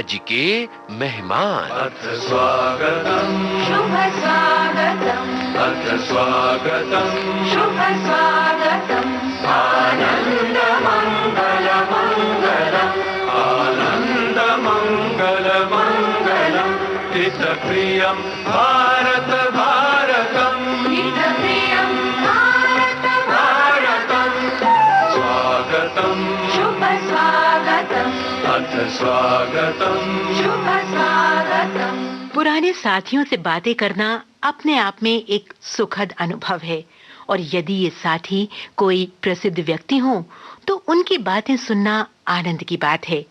आज के मेहमान। अथ स्वागतम् शुभ स्वागतम् अथ स्वागतम् शुभ स्वागतम् आनन्द मङ्गल मङ्गलम् आनन्द मङ्गल मङ्गलम् हितप्रियं भारत भारतम् हितप्रियं भारत भारतम् स्वागतम् शुभ स्वागतम् अथ स्वागतम् शुभ स्वागतम्। पुराने साथियों से बातें करना अपने आप में एक सुखद अनुभव है और यदि ये साथी कोई प्रसिद्ध व्यक्ति हो तो उनकी बातें सुनना आनंद की बात है।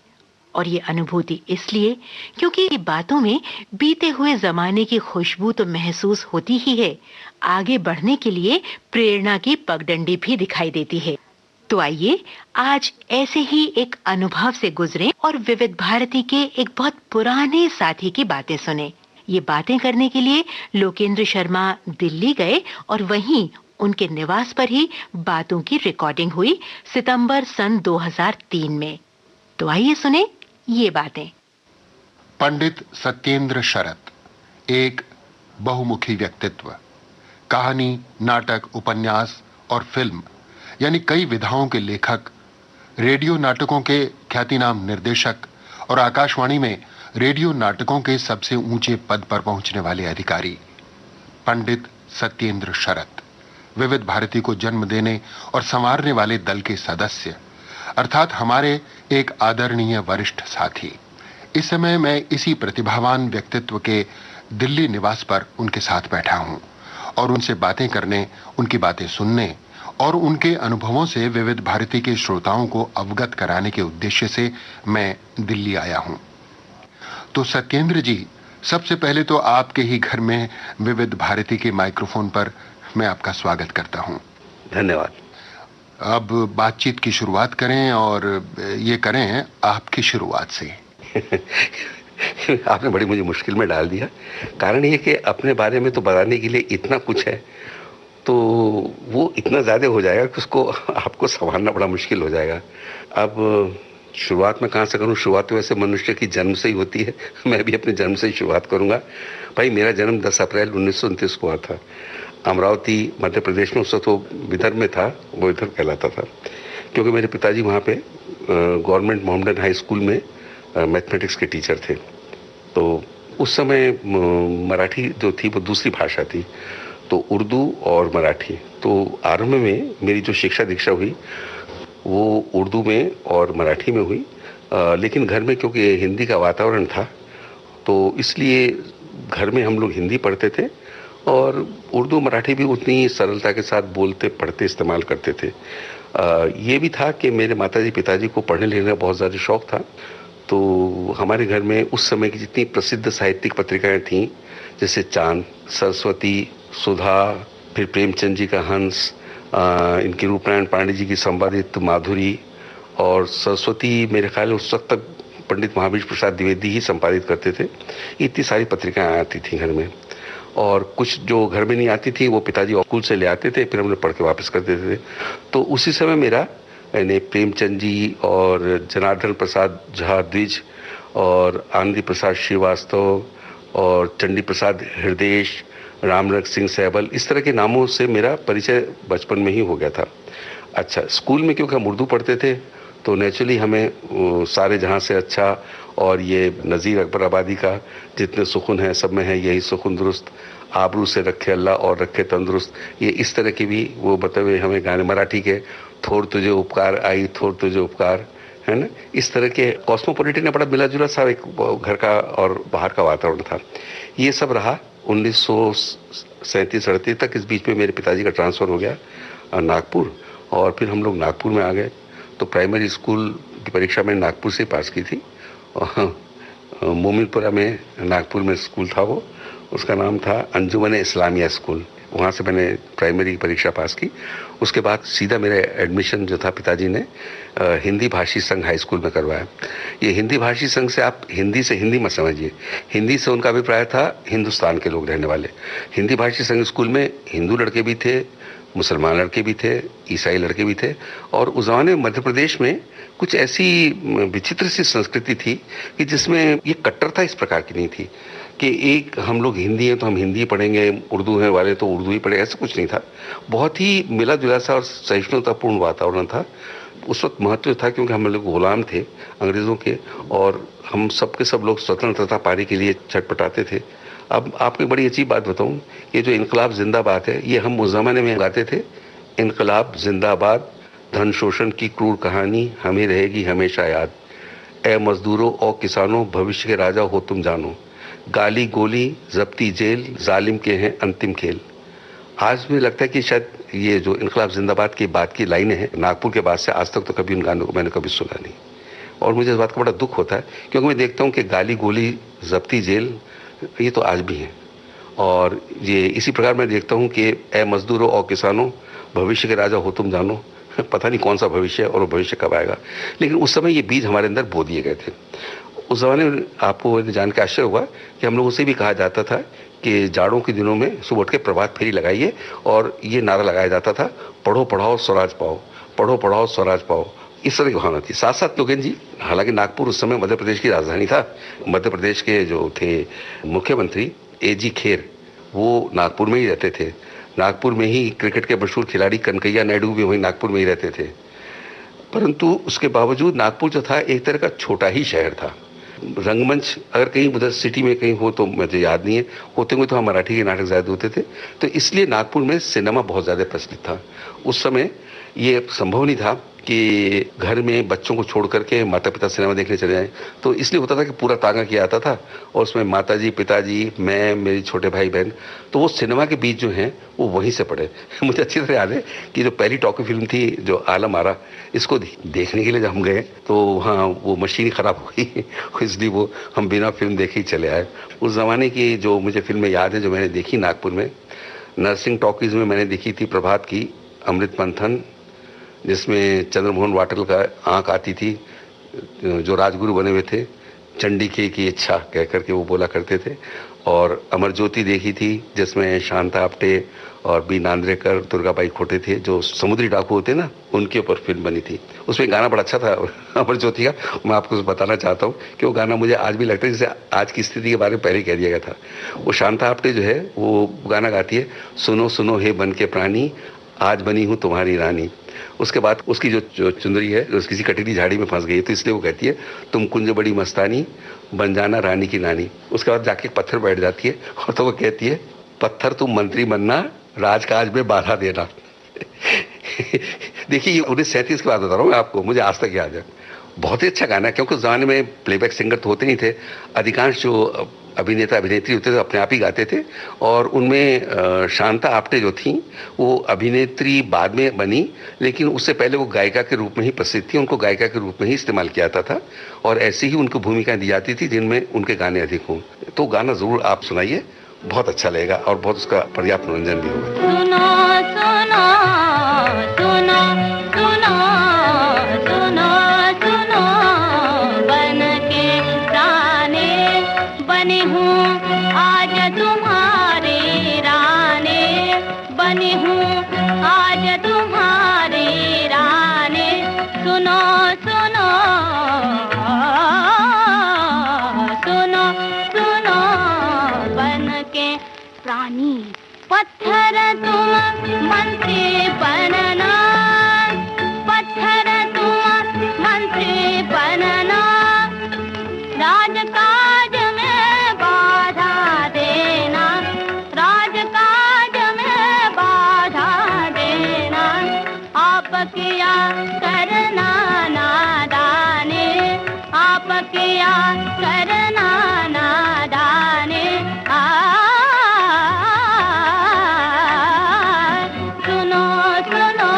और ये अनुभूति इसलिए क्योंकि ये बातों में बीते हुए जमाने की खुशबू तो महसूस होती ही है, आगे बढ़ने के लिए प्रेरणा की पगडंडी भी दिखाई देती है। तो आइए आज ऐसे ही एक अनुभव से गुजरें और विविध भारती के एक बहुत पुराने साथी की बातें सुने। ये बातें करने के लिए लोकेंद्र शर्मा दिल्ली गए और वहीं उनके निवास पर ही बातों की रिकॉर्डिंग हुई सितंबर सन 2003 में। तो आइए सुने ये बातें। पंडित सत्येंद्र शरत एक बहुमुखी व्यक्तित्व, कहानी, नाटक, उपन्यास और फिल्म यानी कई विधाओं के लेखक, रेडियो नाटकों के ख्यातिनाम निर्देशक और आकाशवाणी में रेडियो नाटकों के सबसे ऊंचे पद पर पहुंचने वाले अधिकारी पंडित सत्येंद्र शरत, विविध भारती को जन्म देने और संवारने वाले दल के सदस्य अर्थात हमारे एक आदरणीय वरिष्ठ साथी। इस समय मैं इसी प्रतिभावान व्यक्तित्व के दिल्ली निवास पर उनके साथ बैठा हूं और उनसे बातें करने, उनकी बातें सुनने और उनके अनुभवों से विविध भारती के श्रोताओं को अवगत कराने के उद्देश्य से मैं दिल्ली आया हूं। तो सत्येंद्र जी, सबसे पहले तो आपके ही घर में विविध भारती के माइक्रोफोन पर मैं आपका स्वागत करता हूं। धन्यवाद। अब बातचीत की शुरुआत करें और ये करें आपकी शुरुआत से। आपने बड़ी मुझे मुश्किल में डाल दिया। कारण ये कि अपने बारे में तो बताने के लिए इतना कुछ है तो वो इतना ज़्यादा हो जाएगा कि उसको आपको संभालना बड़ा मुश्किल हो जाएगा। अब शुरुआत में कहाँ से करूँ? शुरुआत तो वैसे मनुष्य की जन्म से ही होती है। मैं भी अपने जन्म से ही शुरुआत करूँगा। भाई, मेरा जन्म 10 अप्रैल 1929 को हुआ था। अमरावती मध्य प्रदेश में, उस वक्त वो विदर्भ में था, वो इधर कहलाता था क्योंकि मेरे पिताजी वहाँ पे गवर्नमेंट मोहम्मदन हाई स्कूल में मैथमेटिक्स के टीचर थे। तो उस समय मराठी जो थी वो दूसरी भाषा थी, तो उर्दू और मराठी। तो आरंभ में मेरी जो शिक्षा दीक्षा हुई वो उर्दू में और मराठी में हुई, लेकिन घर में क्योंकि हिंदी का वातावरण था तो इसलिए घर में हम लोग हिंदी पढ़ते थे और उर्दू मराठी भी उतनी सरलता के साथ बोलते पढ़ते इस्तेमाल करते थे। ये भी था कि मेरे माताजी पिताजी को पढ़ने लिखने का बहुत ज़्यादा शौक़ था। तो हमारे घर में उस समय की जितनी प्रसिद्ध साहित्यिक पत्रिकाएं थीं, जैसे चांद, सरस्वती, सुधा, फिर प्रेमचंद जी का हंस, इनकी रूपनारायण पांडे जी की संपादित माधुरी, और सरस्वती मेरे ख्याल उस वक्त तक पंडित महावीर प्रसाद द्विवेदी ही संपादित करते थे। इतनी सारी पत्रिकाएं आती थी घर में, और कुछ जो घर में नहीं आती थी वो पिताजी स्कूल से ले आते थे, फिर हम लोग पढ़ के वापस कर देते थे। तो उसी समय मेरा यानी प्रेमचंद जी और जनार्दन प्रसाद झा द्विज और आनंदी प्रसाद श्रीवास्तव और चंडी प्रसाद हृदयेश, रामरख सिंह सहबल, इस तरह के नामों से मेरा परिचय बचपन में ही हो गया था। अच्छा, स्कूल में क्योंकि हम उर्दू पढ़ते थे तो नेचुरली हमें सारे जहाँ से अच्छा और ये नज़ीर अकबर आबादी का जितने सुकून है सब में है यही सुकून दुरुस्त, आबरू से रखे अल्लाह और रखे तंदुरुस्त, ये इस तरह के भी वो बताए हमें गाने, मराठी के थोड़ तुझे उपकार आई थोड़ तुझे उपकार, है ना, इस तरह के कॉस्मोपॉलिटन ने बड़ा मिला जुला सा एक घर का और बाहर का वातावरण था। ये सब रहा 1937-38 तक। इस बीच में मेरे पिताजी का ट्रांसफ़र हो गया नागपुर, और फिर हम लोग नागपुर में आ गए। तो प्राइमरी स्कूल की परीक्षा मैंने नागपुर से पास की थी। मोमिनपुरा में नागपुर में स्कूल था, वो उसका नाम था अंजुमन इस्लामिया स्कूल। वहाँ से मैंने प्राइमरी की परीक्षा पास की। उसके बाद सीधा मेरे एडमिशन जो था पिताजी ने हिंदी भाषी संघ हाई स्कूल में करवाया। ये हिंदी भाषी संघ से आप हिंदी से हिंदी मत समझिए, हिंदी से उनका अभिप्राय था हिंदुस्तान के लोग रहने वाले। हिंदी भाषी संघ स्कूल में हिंदू लड़के भी थे, मुसलमान लड़के भी थे, ईसाई लड़के भी थे। और उस जमाने में मध्य प्रदेश में कुछ ऐसी विचित्र सी संस्कृति थी कि जिसमें ये कट्टरता इस प्रकार की नहीं थी कि एक हम लोग हिंदी हैं तो हम हिंदी पढ़ेंगे, उर्दू है वाले तो उर्दू ही पढ़ेंगे, ऐसा कुछ नहीं था। बहुत ही मिला जुला सा और सहिष्णुतापूर्ण वातावरण था। उस वक्त महत्व था क्योंकि हम लोग गुलाम थे अंग्रेज़ों के, और हम सब के सब लोग स्वतंत्रता पाने के लिए छटपटाते थे। अब आपको एक बड़ी अच्छी बात बताऊं, ये जो इनकलाब जिंदाबाद है, ये हम उस जमाने में गाते थे। इनकलाब जिंदाबाद, धन शोषण की क्रूर कहानी हमें रहेगी हमेशा याद। ए मजदूरों और किसानों, भविष्य के राजा हो तुम जानो। गाली गोली जब्ती जेल, जालिम के हैं अंतिम खेल। आज मुझे लगता है कि शायद ये जो इनकलाब जिंदाबाद की बात की लाइनें हैं, नागपुर के बाद से आज तक तो कभी उन गानों को मैंने कभी सुना नहीं। और मुझे इस बात का बड़ा दुख होता है क्योंकि मैं देखता हूँ कि गाली गोली जब्ती जेल ये तो आज भी हैं। और ये इसी प्रकार मैं देखता हूँ कि ए मजदूरों और किसानों, भविष्य के राजा हो तुम जानो। पता नहीं कौन सा भविष्य है और वो भविष्य कब आएगा, लेकिन उस समय ये बीज हमारे अंदर बो दिए गए थे। उस जमाने में आपको जान के आश्चर्य हुआ कि हम लोगों से भी कहा जाता था कि जाड़ों के दिनों में सुबह उठ के प्रभात फेरी लगाइए, और ये नारा लगाया जाता था, पढ़ो पढ़ाओ स्वराज पाओ, पढ़ो पढ़ाओ स्वराज पाओ। इस तरह की भावना थी। साथ साथ लोगेन जी, हालांकि नागपुर उस समय मध्य प्रदेश की राजधानी था। मध्य प्रदेश के जो थे मुख्यमंत्री A.G. खेर, वो नागपुर में ही रहते थे। नागपुर में ही क्रिकेट के मशहूर खिलाड़ी कनकैया नायडू भी वहीं नागपुर में ही रहते थे। परंतु उसके बावजूद नागपुर जो था एक तरह का छोटा ही शहर था। रंगमंच अगर कहीं उधर सिटी में कहीं हो तो मुझे याद नहीं है, होते हुए तो हम मराठी के नाटक ज़्यादा होते थे, तो इसलिए नागपुर में सिनेमा बहुत ज़्यादा प्रचलित था। उस समय ये संभव नहीं था कि घर में बच्चों को छोड़ करके माता पिता सिनेमा देखने चले जाएं, तो इसलिए होता था कि पूरा तांगा किया आता था, और उसमें माताजी, पिताजी, मैं, मेरे छोटे भाई बहन, तो वो सिनेमा के बीच जो हैं वो वहीं से पढ़े। मुझे अच्छी तरह याद है कि जो पहली टॉकी फिल्म थी जो आलम आरा, इसको देखने के लिए जब हम गए तो वहाँ वो मशीन ख़राब हो गई, इसलिए वो हम बिना फिल्म देखे ही चले आए। उस ज़माने की जो मुझे फिल्में याद है जो मैंने देखी नागपुर में, नरसिंह टॉकीज़ में मैंने देखी थी प्रभात की अमृत मंथन, जिसमें चंद्रमोहन वाटल का आंख आती थी, जो राजगुरु बने हुए थे, चंडी की इच्छा कह करके वो बोला करते थे। और अमर ज्योति देखी थी जिसमें शांता आप्टे और बी नांद्रेकर, दुर्गाबाई खोटे थे, जो समुद्री डाकू होते ना, उनके ऊपर फिल्म बनी थी। उसमें गाना बड़ा अच्छा था अमर ज्योति का, मैं आपको बताना चाहता हूँ कि वो गाना मुझे आज भी लगता है जैसे आज की स्थिति के बारे में पहले कह दिया गया था। वो शांता आप्टे जो है वो गाना गाती है, सुनो सुनो हे बन के प्राणी, आज बनी हूँ तुम्हारी रानी। उसके बाद उसकी जो चुंदरी है जो किसी कटीली झाड़ी में फंस गई है, तो इसलिए वो कहती है, तुम कुंज बड़ी मस्तानी, बन जाना रानी की नानी। उसके बाद जाके पत्थर बैठ जाती है और तो वो कहती है, पत्थर तुम मंत्री बनना, राजकाज में बाधा देना। देखिए 1937 की बात बता रहा हूँ आपको, मुझे आज तक याद है। बहुत ही अच्छा गाना है, क्योंकि उस जमाने में प्लेबैक सिंगर तो होते नहीं थे। अधिकांश जो अभिनेता अभिनेत्री होते थे अपने आप ही गाते थे, और उनमें शांता आप्टे जो थी वो अभिनेत्री बाद में बनी, लेकिन उससे पहले वो गायिका के रूप में ही प्रसिद्ध थी। उनको गायिका के रूप में ही इस्तेमाल किया जाता था, और ऐसी ही उनको भूमिकाएं दी जाती थी जिनमें उनके गाने अधिक हों। तो गाना ज़रूर आप सुनाइए, बहुत अच्छा लगेगा और बहुत उसका पर्याप्त मनोरंजन भी होगा। पत्थर तुम मंत्री बनना, पत्थर तुम मंत्री बनना, राजकाज में बाधा देना, राजकाज में बाधा देना, आप किया करना नादाने, आप किया करना नादाने। सुनो सुनो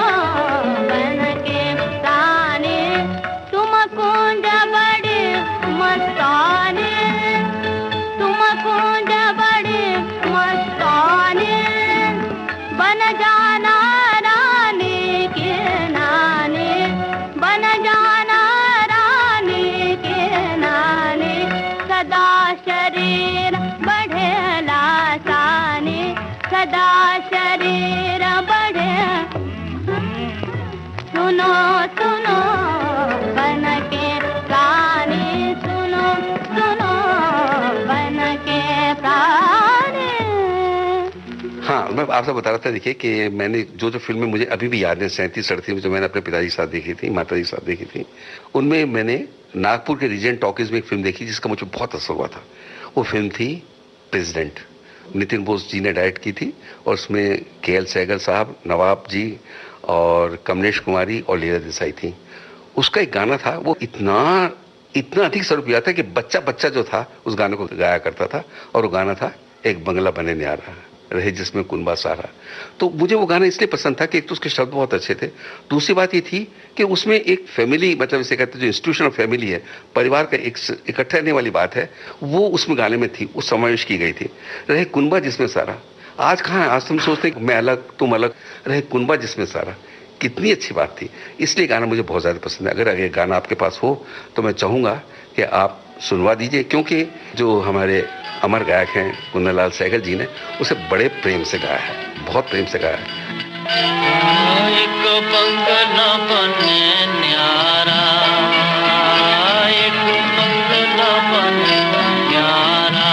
आपसे बता रहा था, देखिए कि मैंने जो जो फिल्में मुझे अभी भी याद है 37-38 में, जो मैंने अपने पिताजी के साथ देखी थी, माता जी के साथ देखी थी, उनमें मैंने नागपुर के रीजेंट टॉकीज में एक फिल्म देखी जिसका मुझे बहुत असर हुआ था। वो फिल्म थी प्रेसिडेंट। नितिन बोस जी ने डायरेक्ट की थी और उसमें के.एल. सहगल साहब, नवाब जी और कमलेश कुमारी और लीला देसाई थी। उसका एक गाना था, वो इतना अधिक स्वरूपिया था कि बच्चा बच्चा जो था उस गाने को गाया करता था, और वो गाना था एक बंगला बने न्यारा रहे जिसमें कुनबा सारा। तो मुझे वो गाना इसलिए पसंद था कि एक तो उसके शब्द बहुत अच्छे थे, दूसरी बात ये थी कि उसमें एक फैमिली, मतलब इसे कहते हैं जो इंस्टीट्यूशन ऑफ फैमिली है, परिवार का एक इकट्ठा रहने वाली बात है, वो उसमें गाने में थी, उस समावेश की गई थी। रहे कुनबा जिसमें सारा, आज कहाँ है, आज तुम सोचते हैं मैं अलग तुम अलग, रहे कुनबा जिसमें सारा, कितनी अच्छी बात थी। इसलिए गाना मुझे बहुत ज़्यादा पसंद है। अगर ये गाना आपके पास हो तो मैं चाहूँगा कि आप सुनवा दीजिए, क्योंकि जो हमारे अमर गायक हैं कुंदनलाल सहगल जी ने उसे बड़े प्रेम से गाया है, बहुत प्रेम से गाया है। एक बंगला बने न्यारा, एक बंगला बने न्यारा,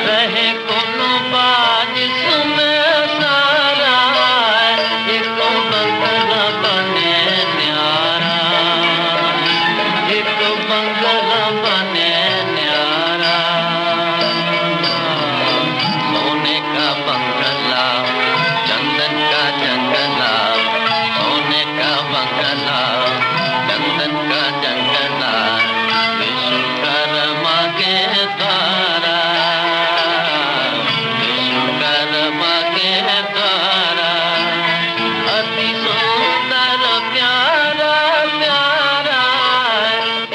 रहे कोनो बाज सुने सारा, एक बंगला बने न्यारा, एक बंगला बने न्यारा, सोने का बंगला, चंदन का जंगला, सोने का बंगला, चंदन का जंगला, विश्वकर्मा के द्वारा, विश्वकर्मा के द्वारा, अति सुंदर प्यारा प्यारा,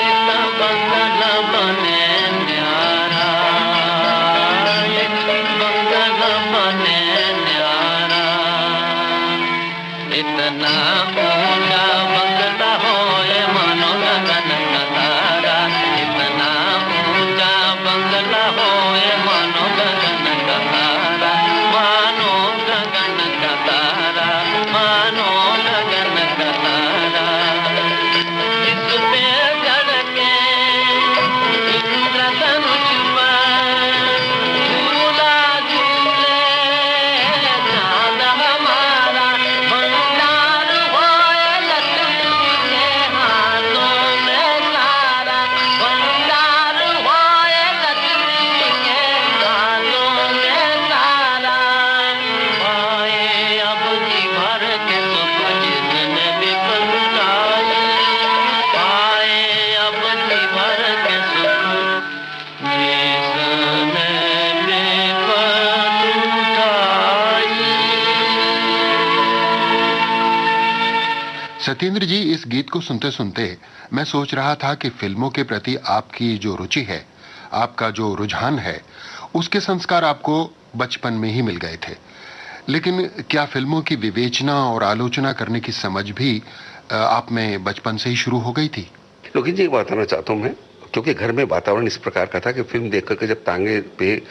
एक बंगला बने न्यारा, एक बंगला बने न्यारा, इतना ऊंचा बंगला होए मानो गगन का तारा, इतना ऊंचा बंगला होए मानो गगन का तारा, मानो गगन का तारा, मानो गगन का तारा, इस पे चढ़ के इंद्रधनुष पर झूला झूले चांद हमारा, भंडार होए लक्ष्मी के हाथों में सारा, भंडार होए लक्ष्मी के हाथों में सारा, पाए अब जी भर के सुख जिसने विपद उठाए, पाए अब जी भर के सुख जिसने विपद उठाए। सत्येंद्र जी, इस गीत को सुनते सुनते मैं सोच रहा था कि फिल्मों के प्रति आपकी जो रुचि है, आपका जो रुझान है, उसके संस्कार आपको बचपन में ही मिल गए थे। लेकिन क्या फिल्मों की विवेचना और आलोचना करने की समझ भी आप में बचपन से ही शुरू हो गई थी? लेकिन जी, एक बात बताना चाहता हूँ मैं, क्योंकि घर में वातावरण इस प्रकार का था कि फिल्म देख करके जब तांगे पे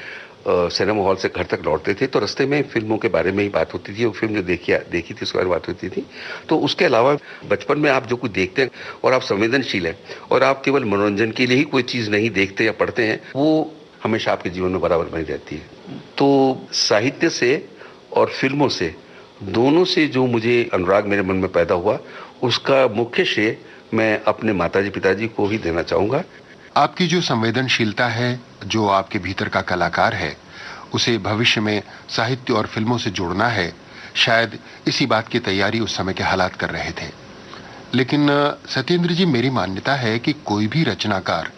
सिनेमा हॉल से घर तक लौटते थे तो रास्ते में फिल्मों के बारे में ही बात होती थी, और फिल्म जो देखी थी उसके बारे में बात होती थी। तो उसके अलावा बचपन में आप जो कुछ देखते हैं और आप संवेदनशील हैं और आप केवल मनोरंजन के लिए ही कोई चीज़ नहीं देखते या पढ़ते हैं, वो हमेशा आपके जीवन में बराबर बनी रहती है। तो साहित्य से और फिल्मों से, दोनों से जो मुझे अनुराग मेरे मन में पैदा हुआ, उसका मुख्य श्रेय मैं अपने माताजी पिताजी को ही देना चाहूँगा। आपकी जो संवेदनशीलता है, जो आपके भीतर का कलाकार है, उसे भविष्य में साहित्य और फिल्मों से जोड़ना है, शायद इसी बात की तैयारी उस समय के हालात कर रहे थे। लेकिन सत्येंद्र जी, मेरी मान्यता है कि कोई भी रचनाकार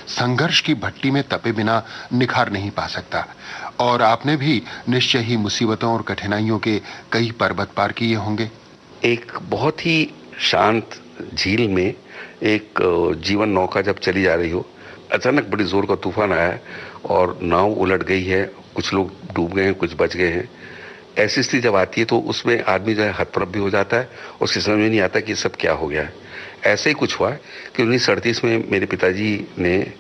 संघर्ष की भट्टी में तपे बिना निखार नहीं पा सकता, और आपने भी निश्चय ही मुसीबतों और कठिनाइयों के कई पर्वत पार किए होंगे। एक बहुत ही शांत झील में एक जीवन नौका जब चली जा रही हो, अचानक बड़ी जोर का तूफान आया है और नाव उलट गई है, कुछ लोग डूब गए हैं, कुछ बच गए हैं। ऐसी स्थिति जब आती है तो उसमें आदमी जो है हतप्रभ भी हो जाता है, उसकी समझ में नहीं आता कि सब क्या हो गया है। ऐसे ही कुछ हुआ कि 1938 में मेरे पिताजी ने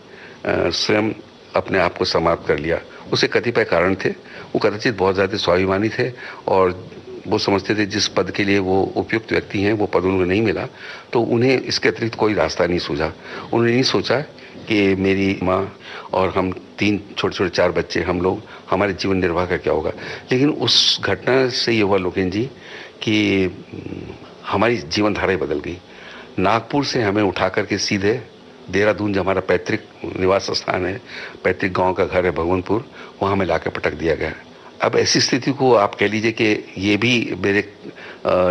स्वयं अपने आप को समाप्त कर लिया। उसे कतिपय कारण थे, वो कदाचित बहुत ज़्यादा स्वाभिमानी थे और वो समझते थे जिस पद के लिए वो उपयुक्त व्यक्ति हैं वो पद उन्हें नहीं मिला, तो उन्हें इसके अतिरिक्त कोई रास्ता नहीं सूझा। उन्होंने नहीं सोचा कि मेरी माँ और हम 3 छोटे-छोटे 4 बच्चे, हम लोग, हमारे जीवन निर्वाह का क्या होगा। लेकिन उस घटना से ये हुआ लोकेन जी कि हमारी जीवन धारा ही बदल गई। नागपुर से हमें उठा करके सीधे देहरादून, जो हमारा पैतृक निवास स्थान है, पैतृक गांव का घर है भगवानपुर, वहाँ हमें लाकर पटक दिया गया। अब ऐसी स्थिति को आप कह लीजिए कि ये भी मेरे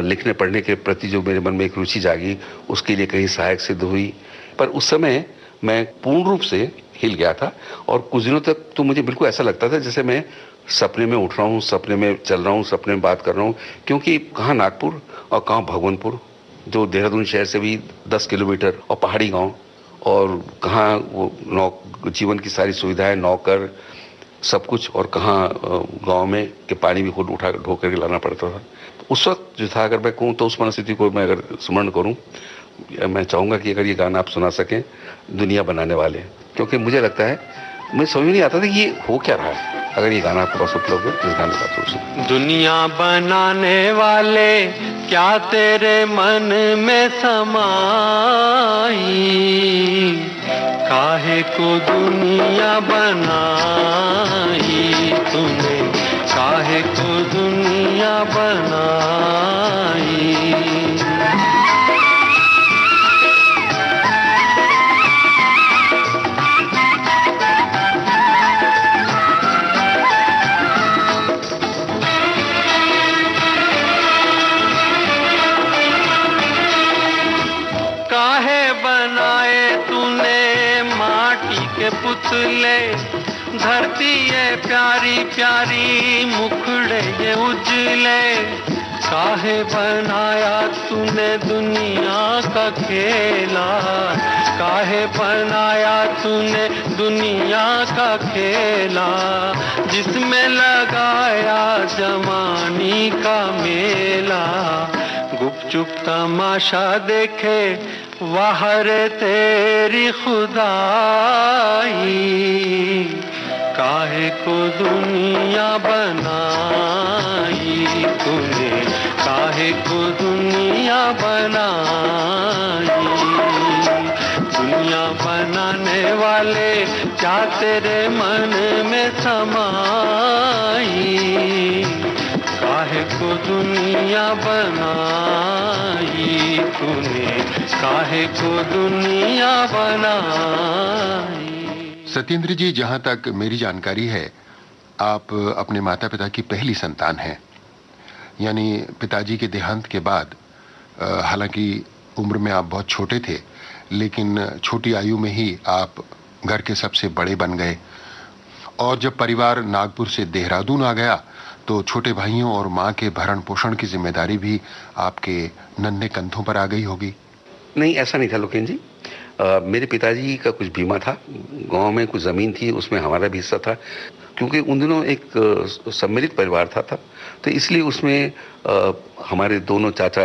लिखने पढ़ने के प्रति जो मेरे मन में एक रुचि जागी, उसके लिए कहीं सहायक सिद्ध हुई। पर उस समय मैं पूर्ण रूप से हिल गया था और कुछ दिनों तक तो मुझे बिल्कुल ऐसा लगता था जैसे मैं सपने में उठ रहा हूँ, सपने में चल रहा हूँ, सपने में बात कर रहा हूँ, क्योंकि कहाँ नागपुर और कहाँ भगवानपुर, जो देहरादून शहर से भी 10 किलोमीटर, और पहाड़ी गांव, और कहाँ वो जीवन की सारी सुविधाएं, नौकर, सब कुछ, और कहाँ गांव में के पानी भी खुद उठा ढो करके लाना पड़ता था। उस वक्त जो था, अगर मैं कहूँ तो उस मनस्थिति को मैं अगर स्मरण करूँ, मैं चाहूँगा कि अगर ये गाना आप सुना सकें, दुनिया बनाने वाले, क्योंकि मुझे लगता है, मुझे समझ नहीं आता था कि ये हो क्या रहा है। अगर ये गाना आपके पास उपलब्ध है तो इस गाने का सोचें। दुनिया बनाने वाले क्या तेरे मन में समाई, काहे को दुनिया बनाई तूने, काहे को दुनिया बनाई। पुतले धरती ये प्यारी प्यारी, मुखड़े ये उजले, काहे बनाया तूने दुनिया का खेला, काहे बनाया तूने दुनिया का खेला, जिसमें लगाया जवानी का मेला, गुपचुप तमाशा देखे वाहर तेरी खुदाई, काहे को दुनिया बनाई तूने, काहे को दुनिया बनाई। दुनिया बनाने वाले क्या तेरे मन में समाई, काहे को दुनिया बनाई तूने, काहे को दुनिया बनाई। सत्येंद्र जी, जहां तक मेरी जानकारी है, आप अपने माता पिता की पहली संतान हैं। यानी पिताजी के देहांत के बाद, हालांकि उम्र में आप बहुत छोटे थे, लेकिन छोटी आयु में ही आप घर के सबसे बड़े बन गए। और जब परिवार नागपुर से देहरादून आ गया तो छोटे भाइयों और माँ के भरण पोषण की जिम्मेदारी भी आपके नन्हे कंधों पर आ गई होगी। नहीं, ऐसा नहीं था लोकेन जी। मेरे पिताजी का कुछ बीमा था, गांव में कुछ ज़मीन थी, उसमें हमारा भी हिस्सा था, क्योंकि उन दिनों एक सम्मिलित परिवार था, तो इसलिए उसमें हमारे दोनों चाचा,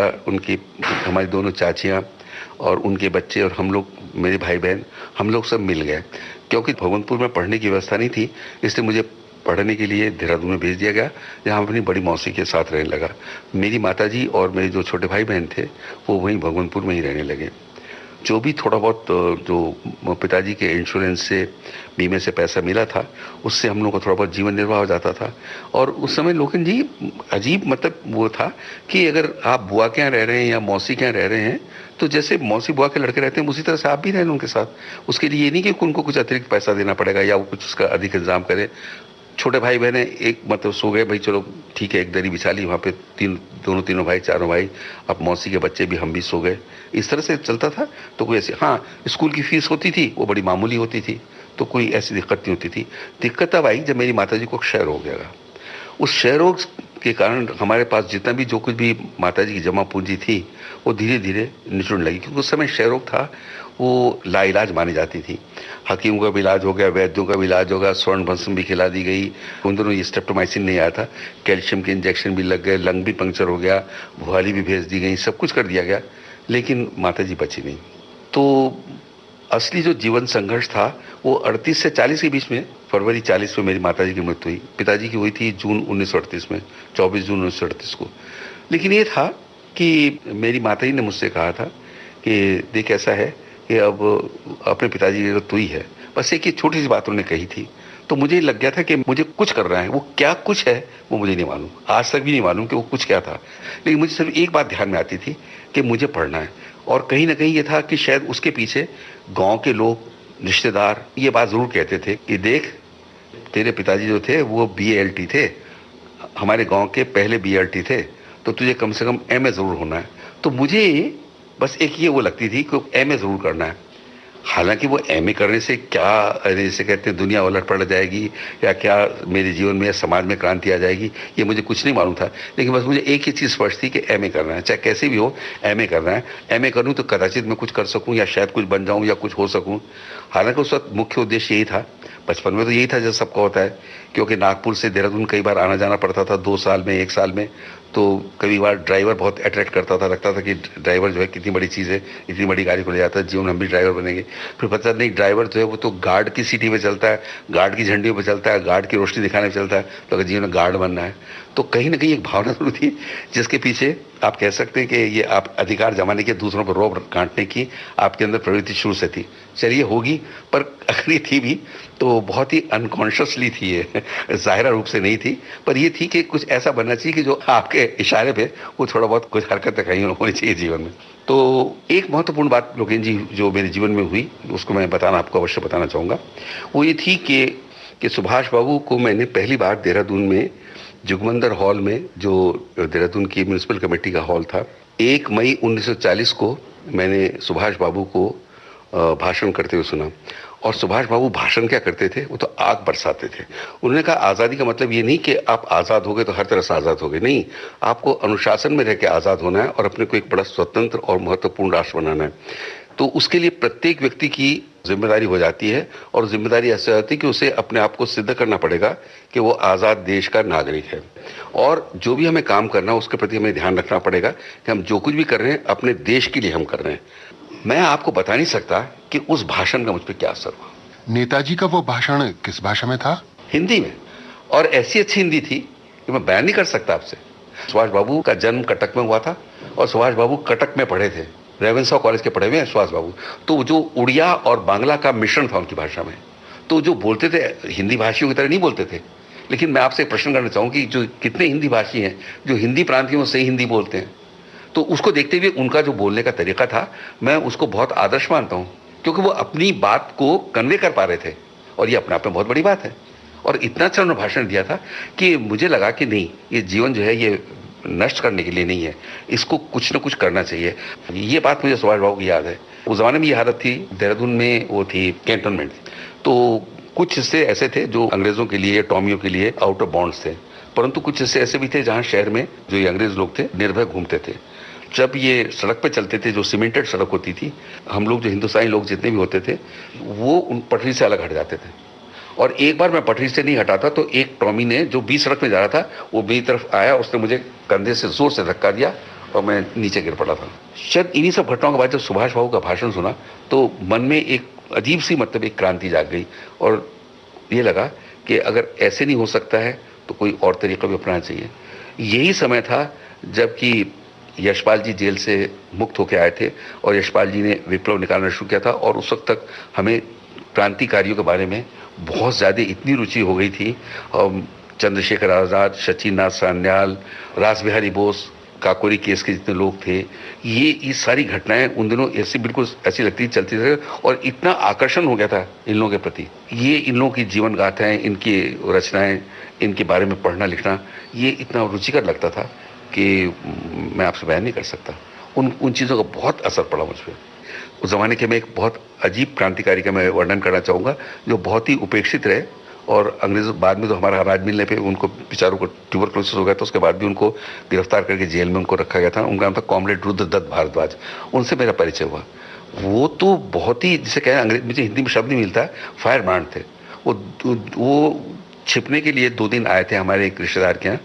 हमारी दोनों चाचियाँ और उनके बच्चे और हम लोग, मेरे भाई बहन, हम लोग सब मिल गए। क्योंकि भगवानपुर में पढ़ने की व्यवस्था नहीं थी, इसलिए मुझे पढ़ने के लिए देहरादून में भेज दिया गया, जहाँ अपनी बड़ी मौसी के साथ रहने लगा। मेरी माताजी और मेरे जो छोटे भाई बहन थे वो वहीं भगवानपुर में ही रहने लगे। जो भी थोड़ा बहुत जो पिताजी के इंश्योरेंस से, बीमे से पैसा मिला था, उससे हम लोग को थोड़ा बहुत जीवन निर्वाह हो जाता था। और उस समय लोकेन जी अजीब मतलब वो था कि अगर आप बुआ के यहाँ रह रहे हैं या मौसी के यहाँ रह रहे हैं, तो जैसे मौसी बुआ के लड़के रहते हैं उसी तरह से आप भी रहें उनके साथ। उसके लिए ये नहीं कि उनको कुछ अतिरिक्त पैसा देना पड़ेगा या वो कुछ उसका अधिक इंतजाम करे। छोटे भाई बहने एक मतलब सो गए, भाई चलो ठीक है, एक दरी बिछा ली, वहाँ पे तीनों भाई, चारों भाई, अब मौसी के बच्चे भी, हम भी सो गए। इस तरह से चलता था। तो कोई ऐसे, हाँ, स्कूल की फीस होती थी, वो बड़ी मामूली होती थी, तो कोई ऐसी दिक्कत नहीं होती थी। दिक्कत तब आई जब मेरी माताजी को क्षय रोग हो गया। उस क्षय रोग के कारण हमारे पास जितना भी जो कुछ भी माताजी की जमा पूंजी थी वो धीरे धीरे निचुड़ने लगी, क्योंकि उस समय क्षय रोग था, वो लाइलाज मानी जाती थी। हकीमों का भी इलाज हो गया, वैद्यों का भी इलाज हो गया, स्वर्ण भस्म भी खिला दी गई। उन दोनों ये स्ट्रेप्टोमाइसिन नहीं आया था, कैल्शियम के इंजेक्शन भी लग गए, लंग भी पंक्चर हो गया, भुआली भी भेज दी गई, सब कुछ कर दिया गया, लेकिन माताजी बची नहीं। तो असली जो जीवन संघर्ष था वो 38 से 40 के बीच में, फरवरी 40 में मेरी माताजी की मृत्यु हुई। पिताजी की हुई थी जून 1938 में, 24 जून 1938 को। लेकिन ये था कि मेरी माताजी ने मुझसे कहा था कि देख, ऐसा है कि अब अपने पिताजी की तू ही है। बस एक ही छोटी सी बात उन्होंने कही थी, तो मुझे लग गया था कि मुझे कुछ करना है। वो क्या कुछ है वो मुझे नहीं मालूम, आज तक भी नहीं मालूम कि वो कुछ क्या था। लेकिन मुझे सिर्फ एक बात ध्यान में आती थी कि मुझे पढ़ना है। और कहीं ना कहीं ये था कि शायद उसके पीछे गांव के लोग, रिश्तेदार ये बात जरूर कहते थे कि देख, तेरे पिताजी जो थे वो BALT थे, हमारे गांव के पहले BLT थे, तो तुझे कम से कम MA जरूर होना है। तो मुझे बस एक ये वो लगती थी कि MA जरूर करना है। हालांकि वो MA करने से क्या, जैसे कहते हैं, दुनिया उलट पड़ जाएगी या क्या मेरे जीवन में या समाज में क्रांति आ जाएगी, ये मुझे कुछ नहीं मालूम था। लेकिन बस मुझे एक ही चीज़ स्पष्ट थी कि MA करना है, चाहे कैसे भी हो MA करना है। MA करूँ तो कदाचित मैं कुछ कर सकूँ या शायद कुछ बन जाऊँ या कुछ हो सकूँ। हालांकि उस वक्त मुख्य उद्देश्य यही था, बचपन में तो यही था जैसे सबका होता है, क्योंकि नागपुर से देहरादून कई बार आना जाना पड़ता था 2 साल में, 1 साल में। तो कई बार ड्राइवर बहुत अट्रैक्ट करता था, लगता था कि ड्राइवर जो है कितनी बड़ी चीज़ है, इतनी बड़ी गाड़ी को ले जाता है, जीवन हम भी ड्राइवर बनेंगे। फिर पता नहीं ड्राइवर जो है वो तो गार्ड की सीटी पे चलता है, गार्ड की झंडियों पे चलता है, गार्ड की रोशनी दिखाने पे चलता है, तो अगर जीवन में गार्ड बनना है तो कहीं ना कहीं एक भावना जरूर थी जिसके पीछे आप कह सकते हैं कि ये आप अधिकार जमाने के, दूसरों पर रौब काटने की आपके अंदर प्रवृत्ति शुरू से थी। चलिए होगी, पर अगर ये थी भी तो बहुत ही अनकॉन्शियसली थी, ये जाहिरा रूप से नहीं थी, पर ये थी कि कुछ ऐसा बनना चाहिए कि जो आपके इशारे पे वो थोड़ा बहुत कुछ हरकत कहीं होनी चाहिए जीवन में। तो एक महत्वपूर्ण बात लोकेन जी जो मेरे जीवन में हुई, उसको मैं बताना, आपको अवश्य बताना चाहूँगा। वो ये थी कि सुभाष बाबू को मैंने पहली बार देहरादून में जुगमंदर हॉल में, जो देहरादून की म्यूनिसिपल कमेटी का हॉल था, 1 मई 1940 को मैंने सुभाष बाबू को भाषण करते हुए सुना। और सुभाष बाबू भाषण क्या करते थे, वो तो आग बरसाते थे। उन्होंने कहा आज़ादी का मतलब ये नहीं कि आप आज़ाद हो गए तो हर तरह से आज़ाद हो गए, नहीं, आपको अनुशासन में रह के आज़ाद होना है और अपने को एक बड़ा स्वतंत्र और महत्वपूर्ण राष्ट्र बनाना है। तो उसके लिए प्रत्येक व्यक्ति की जिम्मेदारी हो जाती है, और जिम्मेदारी ऐसे होती है कि उसे अपने आप को सिद्ध करना पड़ेगा कि वो आज़ाद देश का नागरिक है। और जो भी हमें काम करना है उसके प्रति हमें ध्यान रखना पड़ेगा कि हम जो कुछ भी कर रहे हैं अपने देश के लिए हम कर रहे हैं। मैं आपको बता नहीं सकता कि उस भाषण का मुझ पर क्या असर हुआ। नेताजी का वो भाषण किस भाषा में था? हिंदी में, और ऐसी अच्छी हिंदी थी कि मैं बयान नहीं कर सकता आपसे। सुभाष बाबू का जन्म कटक में हुआ था, और सुभाष बाबू कटक में पढ़े थे, रेवेन्सा कॉलेज के पढ़े हुए हैं सुभाष बाबू। तो जो उड़िया और बांग्ला का मिश्रण था उनकी भाषा में, तो जो बोलते थे हिंदी भाषियों की तरह नहीं बोलते थे। लेकिन मैं आपसे प्रश्न करना चाहूँ कि जो कितने हिंदी भाषी हैं जो हिंदी प्रांतियों से ही हिंदी बोलते हैं, तो उसको देखते हुए उनका जो बोलने का तरीका था, मैं उसको बहुत आदर्श मानता हूँ, क्योंकि वो अपनी बात को कन्वे कर पा रहे थे, और ये अपने आप में बहुत बड़ी बात है। और इतना अच्छा उन्होंने भाषण दिया था कि मुझे लगा कि नहीं, ये जीवन जो है ये नष्ट करने के लिए नहीं है, इसको कुछ ना कुछ करना चाहिए। ये बात मुझे सुभाष बाबू की याद है। उस जमाने में ये हालत थी, देहरादून में वो थी कैंटोनमेंट, तो कुछ हिस्से ऐसे थे जो अंग्रेजों के लिए, टॉमियों के लिए आउट ऑफ बाउंड्स थे, परंतु कुछ हिस्से ऐसे भी थे जहाँ शहर में जो ये अंग्रेज लोग थे निर्भय घूमते थे। जब ये सड़क पे चलते थे, जो सीमेंटेड सड़क होती थी, हम लोग जो हिंदुस्तानी लोग जितने भी होते थे वो उन पटरी से अलग हट जाते थे। और एक बार मैं पटरी से नहीं हटा था, तो एक टॉमी ने जो बीच सड़क में जा रहा था वो मेरी तरफ आया, उसने मुझे कंधे से जोर से धक्का दिया और मैं नीचे गिर पड़ा था। शायद इन्हीं सब घटनाओं के बाद जब सुभाष बाबू का भाषण सुना तो मन में एक अजीब सी, मतलब एक क्रांति जाग गई, और ये लगा कि अगर ऐसे नहीं हो सकता है तो कोई और तरीका भी अपनाना चाहिए। यही समय था जबकि यशपाल जी जेल से मुक्त होकर आए थे, और यशपाल जी ने विप्लव निकालना शुरू किया था, और उस वक्त तक हमें क्रांतिकारियों के बारे में बहुत ज़्यादा इतनी रुचि हो गई थी। चंद्रशेखर आज़ाद, शचीनाथ सान्याल, रासबिहारी बोस, काकोरी केस के जितने लोग थे, ये सारी घटनाएं उन दिनों ऐसी बिल्कुल ऐसी लगती चलती थी, और इतना आकर्षण हो गया था इन लोगों के प्रति। ये इन लोगों की जीवन गाथाएं, इनकी रचनाएं, इनके बारे में पढ़ना लिखना, ये इतना रुचिकर लगता था कि मैं आपसे बयान नहीं कर सकता। उन चीज़ों का बहुत असर पड़ा मुझ पर। उस ज़माने के मैं एक बहुत अजीब क्रांतिकारी का मैं वर्णन करना चाहूँगा, जो बहुत ही उपेक्षित रहे, और अंग्रेज़ों बाद में तो हमारा अनाज मिलने पे उनको बेचारों को ट्यूबरक्लोसिस हो गया था, उसके बाद भी उनको गिरफ्तार करके जेल में उनको रखा गया था। उनका नाम था कॉमरेड रुद्रदत्त भारद्वाज। उनसे मेरा परिचय हुआ। वो तो बहुत ही, जिसे कहें, अंग्रेज, मुझे हिंदी में शब्द नहीं मिलता, फायर ब्रांड थे वो छिपने के लिए 2 दिन आए थे हमारे एक रिश्तेदार के यहाँ,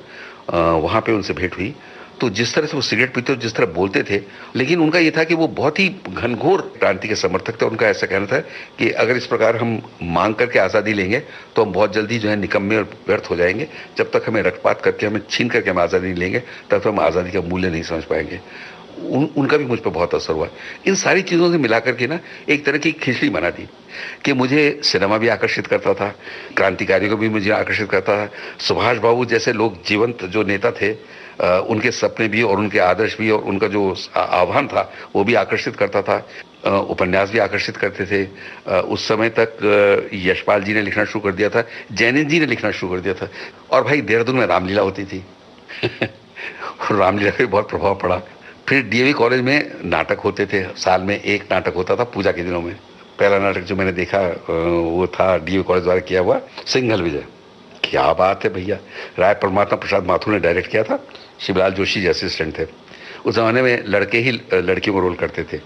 वहाँ पे उनसे भेंट हुई। तो जिस तरह से वो सिगरेट पीते और जिस तरह बोलते थे, लेकिन उनका ये था कि वो बहुत ही घनघोर क्रांति के समर्थक थे। उनका ऐसा कहना था कि अगर इस प्रकार हम मांग करके आज़ादी लेंगे तो हम बहुत जल्दी जो है निकम्मे और व्यर्थ हो जाएंगे। जब तक हमें रक्तपात करके, हमें छीन करके हम आज़ादी नहीं लेंगे, तब तक हम आज़ादी का मूल्य नहीं समझ पाएंगे। उनका भी मुझ पर बहुत असर हुआ। इन सारी चीज़ों से मिलाकर के ना एक तरह की खिचड़ी बना दी कि मुझे सिनेमा भी आकर्षित करता था, क्रांतिकारियों को भी मुझे आकर्षित करता था, सुभाष बाबू जैसे लोग जीवंत जो नेता थे उनके सपने भी और उनके आदर्श भी और उनका जो आह्वान था वो भी आकर्षित करता था। उपन्यास भी आकर्षित करते थे। उस समय तक यशपाल जी ने लिखना शुरू कर दिया था, जैनिन जी ने लिखना शुरू कर दिया था, और भाई देहरादून में रामलीला होती थी रामलीला का भी बहुत प्रभाव पड़ा। फिर डीएवी कॉलेज में नाटक होते थे, साल में एक नाटक होता था पूजा के दिनों में। पहला नाटक जो मैंने देखा वो था डीएवी कॉलेज द्वारा किया हुआ सिंघल विजय। क्या बात है भैया, राय परमात्मा प्रसाद माथुर ने डायरेक्ट किया था, शिवलाल जोशी जी असिस्टेंट थे। उस जमाने में लड़के ही लड़कियों को रोल करते थे,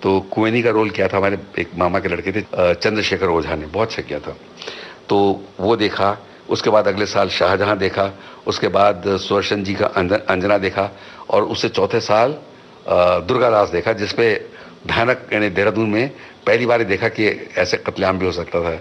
तो कुएनी का रोल किया था हमारे एक मामा के लड़के थे चंद्रशेखर ओझा ने, बहुत अच्छा किया था। तो वो देखा, उसके बाद अगले साल शाहजहां देखा, उसके बाद सुदर्शन जी का अंजना देखा, और उससे चौथे साल दुर्गादास देखा, जिसपे भयानक, यानी देहरादून में पहली बार देखा कि ऐसे कत्लेआम भी हो सकता था,